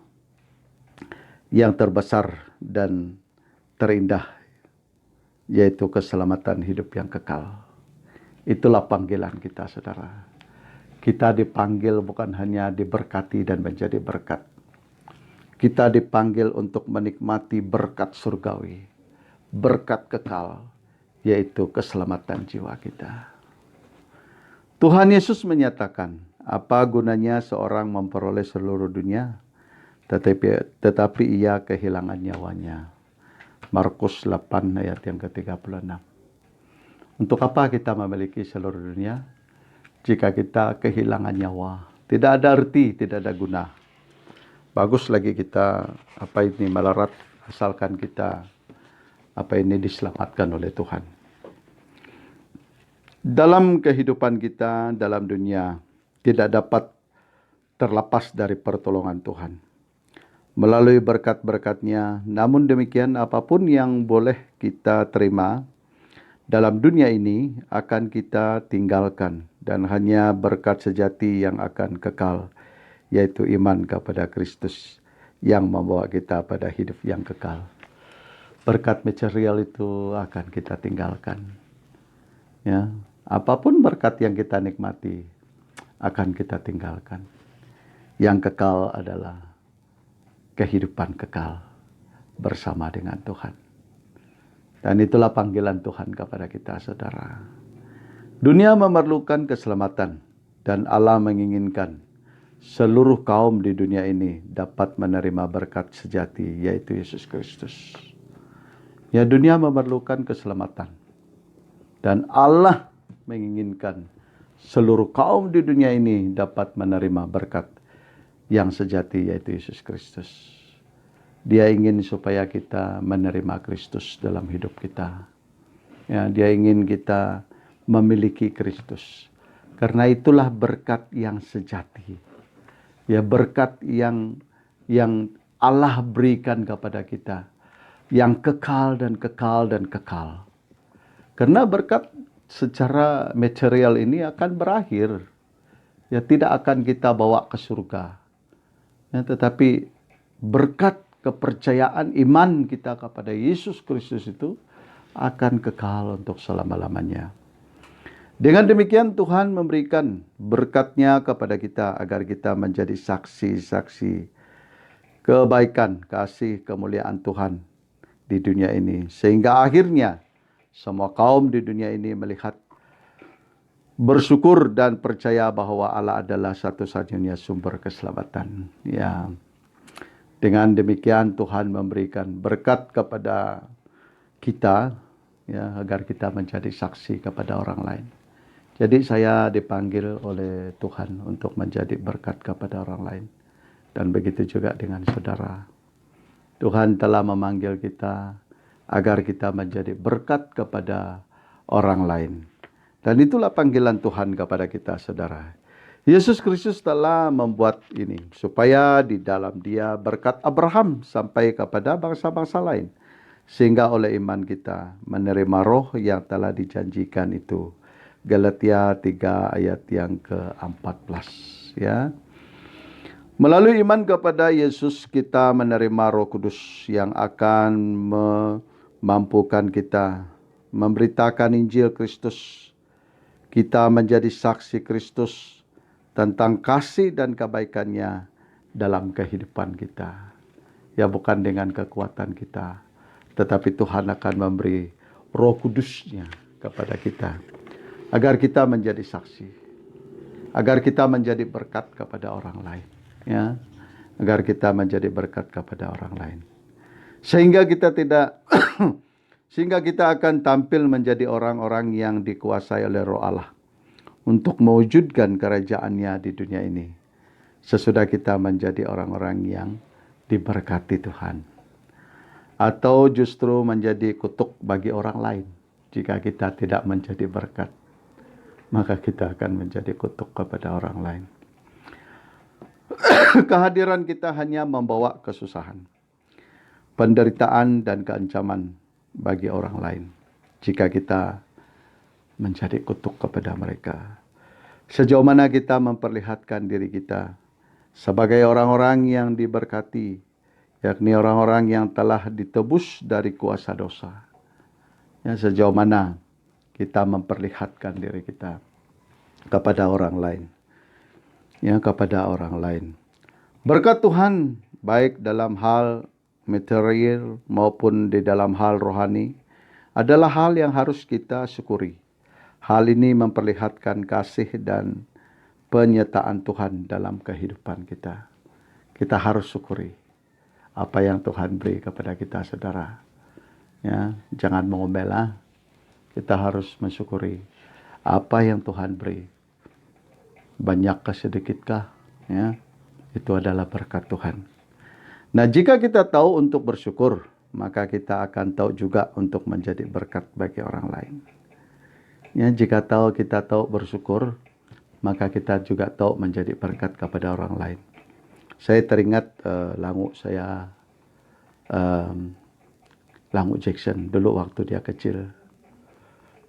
yang terbesar dan terindah, yaitu keselamatan hidup yang kekal. Itulah panggilan kita, saudara. Kita dipanggil bukan hanya diberkati dan menjadi berkat. Kita dipanggil untuk menikmati berkat surgawi, berkat kekal, yaitu keselamatan jiwa kita. Tuhan Yesus menyatakan, apa gunanya seorang memperoleh seluruh dunia, tetapi ia kehilangan nyawanya. Markus 8 ayat yang ke-36. Untuk apa kita memiliki seluruh dunia jika kita kehilangan nyawa? Tidak ada arti, tidak ada guna. Bagus lagi kita melarat, asalkan kita diselamatkan oleh Tuhan. Dalam kehidupan kita dalam dunia tidak dapat terlepas dari pertolongan Tuhan melalui berkat-berkat-Nya. Namun demikian, apapun yang boleh kita terima dalam dunia ini akan kita tinggalkan, dan hanya berkat sejati yang akan kekal, yaitu iman kepada Kristus yang membawa kita pada hidup yang kekal. Berkat material itu akan kita tinggalkan. Ya, apapun berkat yang kita nikmati akan kita tinggalkan. Yang kekal adalah kehidupan kekal bersama dengan Tuhan. Dan itulah panggilan Tuhan kepada kita, saudara. Dunia memerlukan keselamatan, dan Allah menginginkan seluruh kaum di dunia ini dapat menerima berkat sejati, yaitu Yesus Kristus. Ya, dunia memerlukan keselamatan, dan Allah menginginkan seluruh kaum di dunia ini dapat menerima berkat yang sejati, yaitu Yesus Kristus. Dia ingin supaya kita menerima Kristus dalam hidup kita. Ya, dia ingin kita memiliki Kristus. Karena itulah berkat yang sejati. Ya, berkat yang Allah berikan kepada kita. yang kekal dan kekal dan kekal. Karena berkat secara material ini akan berakhir. Ya, tidak akan kita bawa ke surga. Ya, tetapi berkat kepercayaan iman kita kepada Yesus Kristus itu akan kekal untuk selama-lamanya. Dengan demikian Tuhan memberikan berkat-Nya kepada kita agar kita menjadi saksi-saksi kebaikan, kasih, kemuliaan Tuhan di dunia ini. Sehingga akhirnya semua kaum di dunia ini melihat, bersyukur dan percaya bahwa Allah adalah satu-satunya sumber keselamatan. Ya. Dengan demikian Tuhan memberikan berkat kepada kita, ya, agar kita menjadi saksi kepada orang lain. Jadi saya dipanggil oleh Tuhan untuk menjadi berkat kepada orang lain. Dan begitu juga dengan saudara. Tuhan telah memanggil kita agar kita menjadi berkat kepada orang lain. Dan itulah panggilan Tuhan kepada kita, saudara. Yesus Kristus telah membuat ini supaya di dalam Dia berkat Abraham sampai kepada bangsa-bangsa lain. Sehingga oleh iman kita menerima roh yang telah dijanjikan itu. Galatia 3 ayat yang ke-14. Ya. Melalui iman kepada Yesus kita menerima Roh Kudus yang akan memampukan kita memberitakan Injil Kristus. Kita menjadi saksi Kristus tentang kasih dan kebaikan-Nya dalam kehidupan kita. Ya, bukan dengan kekuatan kita, tetapi Tuhan akan memberi Roh Kudus-Nya kepada kita agar kita menjadi saksi, agar kita menjadi berkat kepada orang lain. Ya, agar kita menjadi berkat kepada orang lain. Sehingga kita akan tampil menjadi orang-orang yang dikuasai oleh Roh Allah untuk mewujudkan kerajaan-Nya di dunia ini. Sesudah kita menjadi orang-orang yang diberkati Tuhan. Atau justru menjadi kutuk bagi orang lain. Jika kita tidak menjadi berkat, maka kita akan menjadi kutuk kepada orang lain. Kehadiran kita hanya membawa kesusahan, penderitaan dan keancaman bagi orang lain jika kita menjadi kutuk kepada mereka. Sejauh mana kita memperlihatkan diri kita sebagai orang-orang yang diberkati, yakni orang-orang yang telah ditebus dari kuasa dosa. Ya, sejauh mana kita memperlihatkan diri kita kepada orang lain. Ya, kepada orang lain. Berkat Tuhan baik dalam hal material maupun di dalam hal rohani adalah hal yang harus kita syukuri. Hal ini memperlihatkan kasih dan penyertaan Tuhan dalam kehidupan kita. Kita harus syukuri apa yang Tuhan beri kepada kita, saudara. Ya, jangan mengomel. Kita harus mensyukuri apa yang Tuhan beri. Banyakkah sedikitkah? Ya, itu adalah berkat Tuhan. Nah, jika kita tahu untuk bersyukur, maka kita akan tahu juga untuk menjadi berkat bagi orang lain. Ya, jika kita tahu bersyukur, maka kita juga tahu menjadi berkat kepada orang lain. Saya teringat Langu Jackson dulu waktu dia kecil.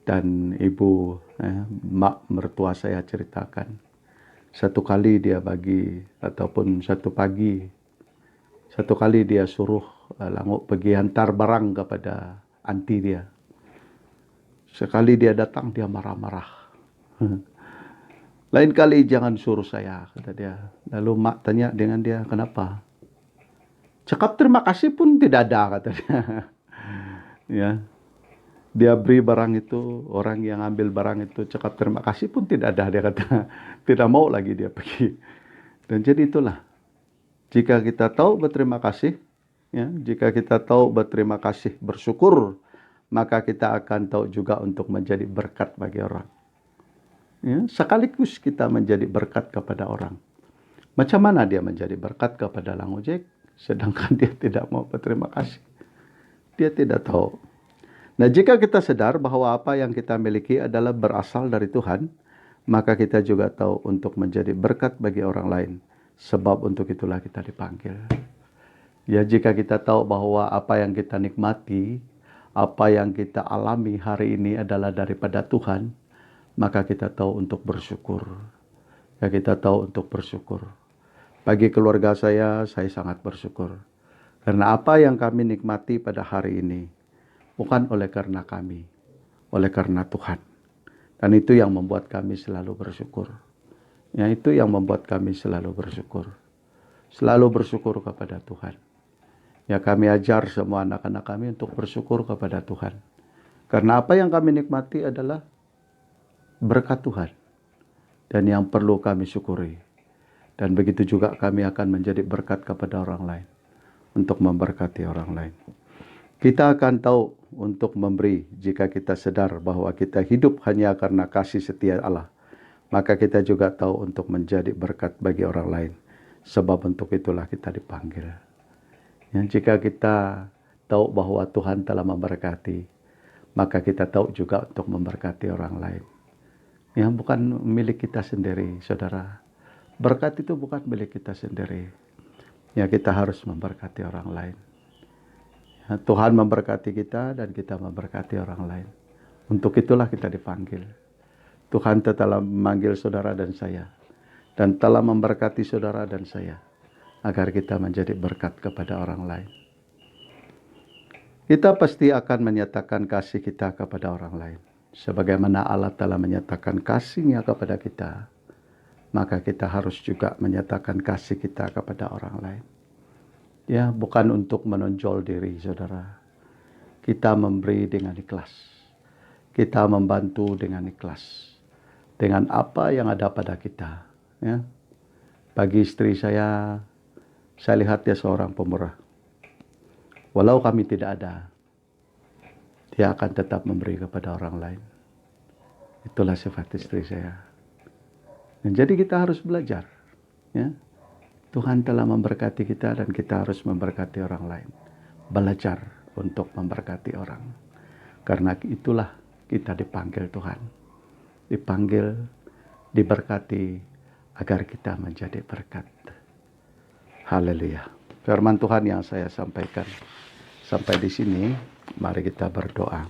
Dan ibu, mak mertua saya ceritakan. Satu kali dia satu kali dia suruh Langu pergi hantar barang kepada anti dia. Sekali dia datang, dia marah-marah. Lain kali jangan suruh saya, kata dia. Lalu mak tanya dengan dia, kenapa? Cakap terima kasih pun tidak ada, kata dia. Ya. Dia beri barang itu, orang yang ambil barang itu cakap terima kasih pun tidak ada. Dia kata, tidak mau lagi dia pergi. Dan jadi itulah. Jika kita tahu berterima kasih, ya, jika kita tahu berterima kasih, bersyukur, maka kita akan tahu juga untuk menjadi berkat bagi orang. Ya, sekaligus kita menjadi berkat kepada orang. Macam mana dia menjadi berkat kepada Langu Jack, sedangkan dia tidak mau berterima kasih. Dia tidak tahu. Nah, jika kita sadar bahwa apa yang kita miliki adalah berasal dari Tuhan, maka kita juga tahu untuk menjadi berkat bagi orang lain. Sebab untuk itulah kita dipanggil. Ya, jika kita tahu bahwa apa yang kita nikmati, apa yang kita alami hari ini adalah daripada Tuhan, maka kita tahu untuk bersyukur. Ya, kita tahu untuk bersyukur. Bagi keluarga saya sangat bersyukur. Karena apa yang kami nikmati pada hari ini, bukan oleh karena kami, oleh karena Tuhan. Dan itu yang membuat kami selalu bersyukur. Ya, itu yang membuat kami selalu bersyukur. Selalu bersyukur kepada Tuhan. Ya, kami ajar semua anak-anak kami untuk bersyukur kepada Tuhan. Karena apa yang kami nikmati adalah berkat Tuhan. Dan yang perlu kami syukuri. Dan begitu juga kami akan menjadi berkat kepada orang lain. Untuk memberkati orang lain. Kita akan tahu untuk memberi jika kita sadar bahwa kita hidup hanya karena kasih setia Allah. Maka kita juga tahu untuk menjadi berkat bagi orang lain. Sebab untuk itulah kita dipanggil. Yang jika kita tahu bahwa Tuhan telah memberkati, maka kita tahu juga untuk memberkati orang lain. Yang bukan milik kita sendiri, saudara. Berkat itu bukan milik kita sendiri. Ya, kita harus memberkati orang lain. Ya, Tuhan memberkati kita dan kita memberkati orang lain. Untuk itulah kita dipanggil. Tuhan telah memanggil saudara dan saya. Dan telah memberkati saudara dan saya. Agar kita menjadi berkat kepada orang lain. Kita pasti akan menyatakan kasih kita kepada orang lain. Sebagaimana Allah telah menyatakan kasih-Nya kepada kita, maka kita harus juga menyatakan kasih kita kepada orang lain. Ya, bukan untuk menonjol diri, saudara. Kita memberi dengan ikhlas. Kita membantu dengan ikhlas. Dengan apa yang ada pada kita. Ya. Bagi istri saya lihat dia seorang pemurah. Walau kami tidak ada, dia akan tetap memberi kepada orang lain. Itulah sifat istri saya. Dan jadi kita harus belajar. Ya. Tuhan telah memberkati kita dan kita harus memberkati orang lain. Belajar untuk memberkati orang. Karena itulah kita dipanggil Tuhan. Dipanggil, diberkati agar kita menjadi berkat. Haleluya. Firman Tuhan yang saya sampaikan sampai di sini, mari kita berdoa.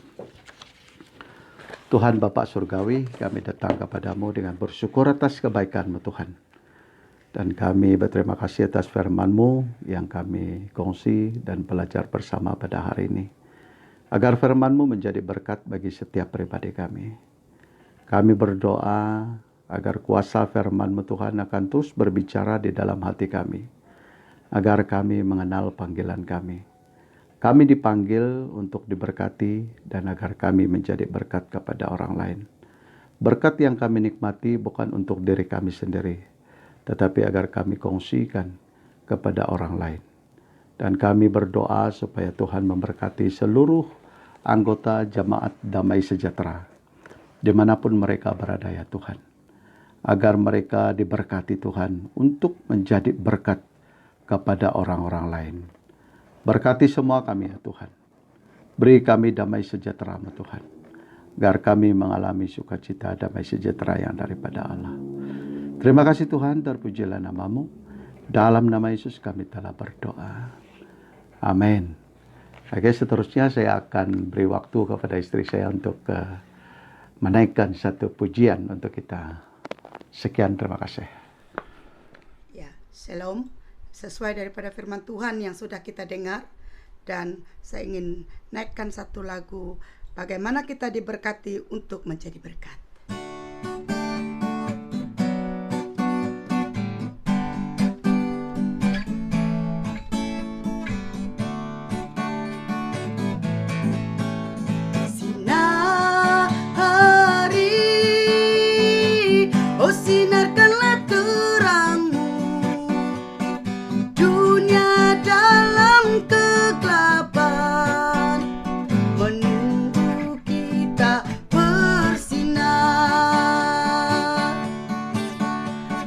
Tuhan Bapa Surgawi, kami datang kepadamu dengan bersyukur atas kebaikan-Mu Tuhan. Dan kami berterima kasih atas firman-Mu yang kami kongsi dan belajar bersama pada hari ini. Agar firman-Mu menjadi berkat bagi setiap pribadi kami. Kami berdoa agar kuasa firman-Mu Tuhan akan terus berbicara di dalam hati kami. Agar kami mengenal panggilan kami. Kami dipanggil untuk diberkati dan agar kami menjadi berkat kepada orang lain. Berkat yang kami nikmati bukan untuk diri kami sendiri, tetapi agar kami kongsikan kepada orang lain. Dan kami berdoa supaya Tuhan memberkati seluruh anggota jemaat Damai Sejahtera, dimanapun mereka berada ya Tuhan. Agar mereka diberkati Tuhan untuk menjadi berkat kepada orang-orang lain. Berkati semua kami ya Tuhan. Beri kami damai sejahtera-Mu Tuhan. Agar kami mengalami sukacita damai sejahtera yang daripada Allah. Terima kasih Tuhan, terpujilah nama-Mu. Dalam nama Yesus kami telah berdoa. Amin. Oke, seterusnya saya akan beri waktu kepada istri saya untuk menaikkan satu pujian untuk kita. Sekian, terima kasih. Ya, shalom. Sesuai daripada firman Tuhan yang sudah kita dengar. Dan saya ingin naikkan satu lagu. Bagaimana kita diberkati untuk menjadi berkat. Sinari, oh sinarkanlah terang-Mu. Dunia dalam kegelapan menunggu kita bersinar.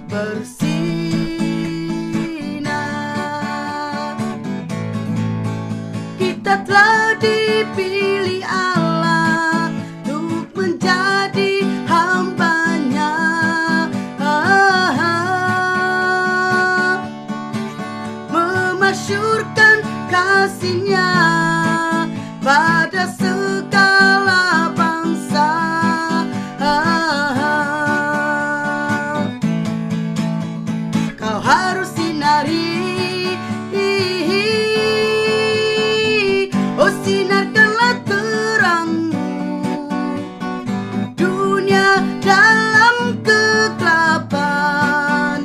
Bersinar. Kita telah dipilih Allah untuk menjadi hamba-Nya. Memasyurkan kasih-Nya pada segala bangsa. Kau harus sinari, oh sinarkanlah terang-Mu dunia dalam kegelapan,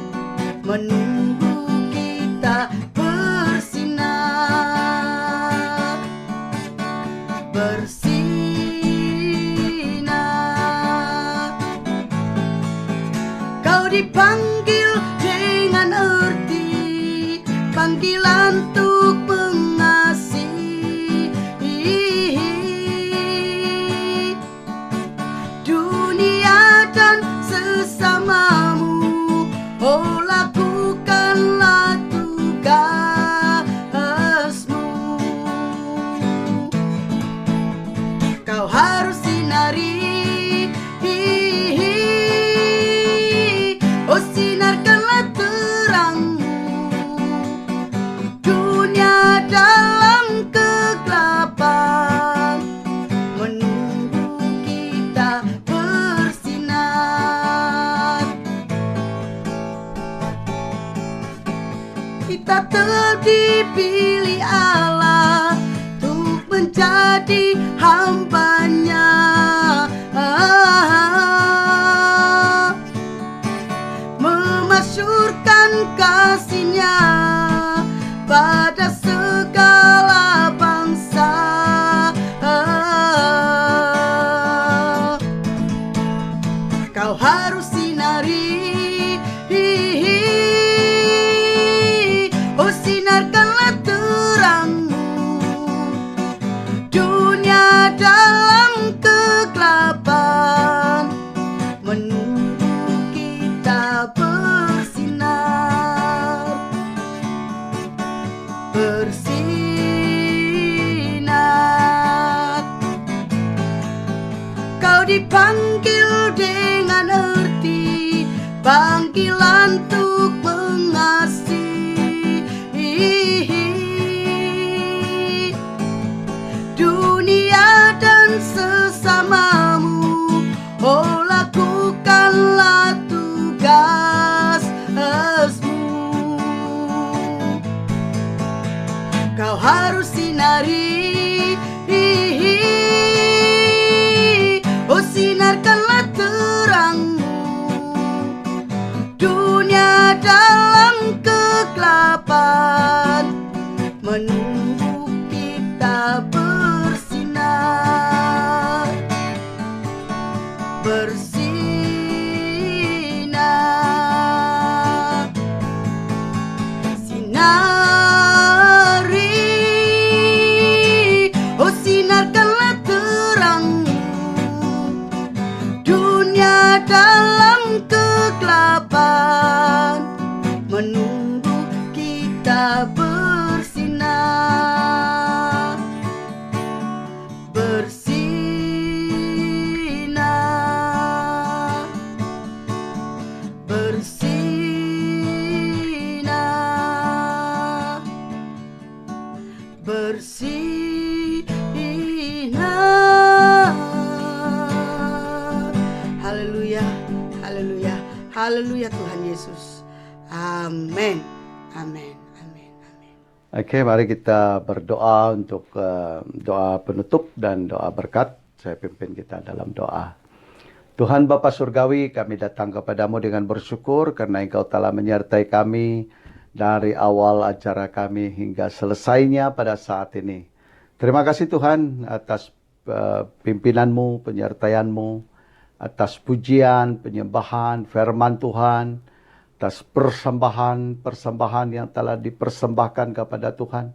menunggu kita bersinar, bersinar. Kau dipanggil dengan erti panggilan untuk mengasihi dunia dan sesamamu. Oh lakukanlah tugasmu. Kau harus sinari, oh sinarkanlah terang-Mu dunia dalam kegelapan, menunggu kita bersinar. Kita telah dipilih Allah untuk menjadi hamba-Nya, memasyurkan kasih-Nya pada segala bangsa. Kau harus sinari, oh sinarkanlah terang-Mu dunia dalam kegelapan, menunggu kita bersinar, bersinar. Kau dipanggil dengan erti panggilan untuk mengasihi dunia dan sesamamu. Oh lakukanlah tugasmu. Kau harus sinari, oh sinarkanlah terang-Mu dunia dalam kegelapan, menunggu kita bersinar, bersinar. Sinari, oh sinarkanlah terang-Mu dunia dalam kegelapan, menunggu kita bersinar, bersinar, bersinar, bersinar. Haleluya, haleluya, haleluya Tuhan Yesus. Amin, amin, amin, amin. Oke, mari kita berdoa untuk doa penutup dan doa berkat. Saya pimpin kita dalam doa. Tuhan Bapa Surgawi, kami datang kepadamu dengan bersyukur karena Engkau telah menyertai kami dari awal acara kami hingga selesainya pada saat ini. Terima kasih Tuhan atas pimpinanmu, penyertaianmu, atas pujian, penyembahan, firman Tuhan, atas persembahan yang telah dipersembahkan kepada Tuhan.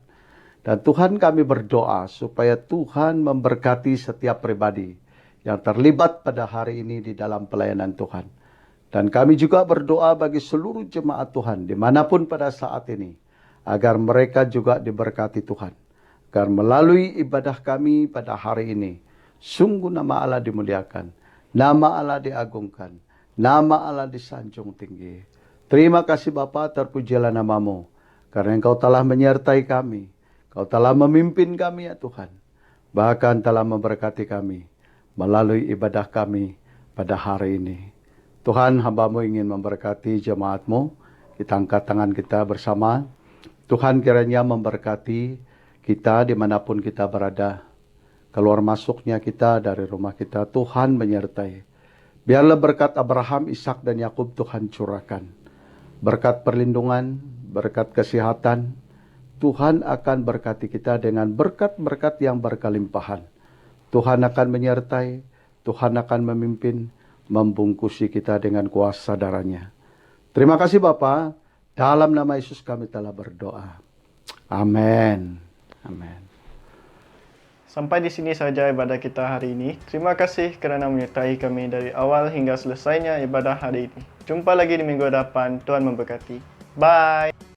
Dan Tuhan kami berdoa supaya Tuhan memberkati setiap pribadi yang terlibat pada hari ini di dalam pelayanan Tuhan. Dan kami juga berdoa bagi seluruh jemaat Tuhan dimanapun pada saat ini, agar mereka juga diberkati Tuhan. Agar melalui ibadah kami pada hari ini, sungguh nama Allah dimuliakan, nama Allah diagungkan, nama Allah disanjung tinggi. Terima kasih Bapa, terpujilah namamu, karena Engkau telah menyertai kami. Kau telah memimpin kami ya Tuhan. Bahkan telah memberkati kami melalui ibadah kami pada hari ini. Tuhan, hamba-Mu ingin memberkati jemaat-Mu. Kita angkat tangan kita bersama. Tuhan kiranya memberkati kita dimanapun kita berada. Keluar masuknya kita dari rumah kita, Tuhan menyertai. Biarlah berkat Abraham, Ishak dan Yakub Tuhan curahkan. Berkat perlindungan, berkat kesehatan, Tuhan akan berkati kita dengan berkat-berkat yang berkelimpahan. Tuhan akan menyertai, Tuhan akan memimpin, membungkusi kita dengan kuasa darah-Nya. Terima kasih Bapa, dalam nama Yesus kami telah berdoa. Amin. Amin. Sampai di sini saja ibadah kita hari ini. Terima kasih kerana menyertai kami dari awal hingga selesainya ibadah hari ini. Jumpa lagi di minggu depan. Tuhan memberkati. Bye.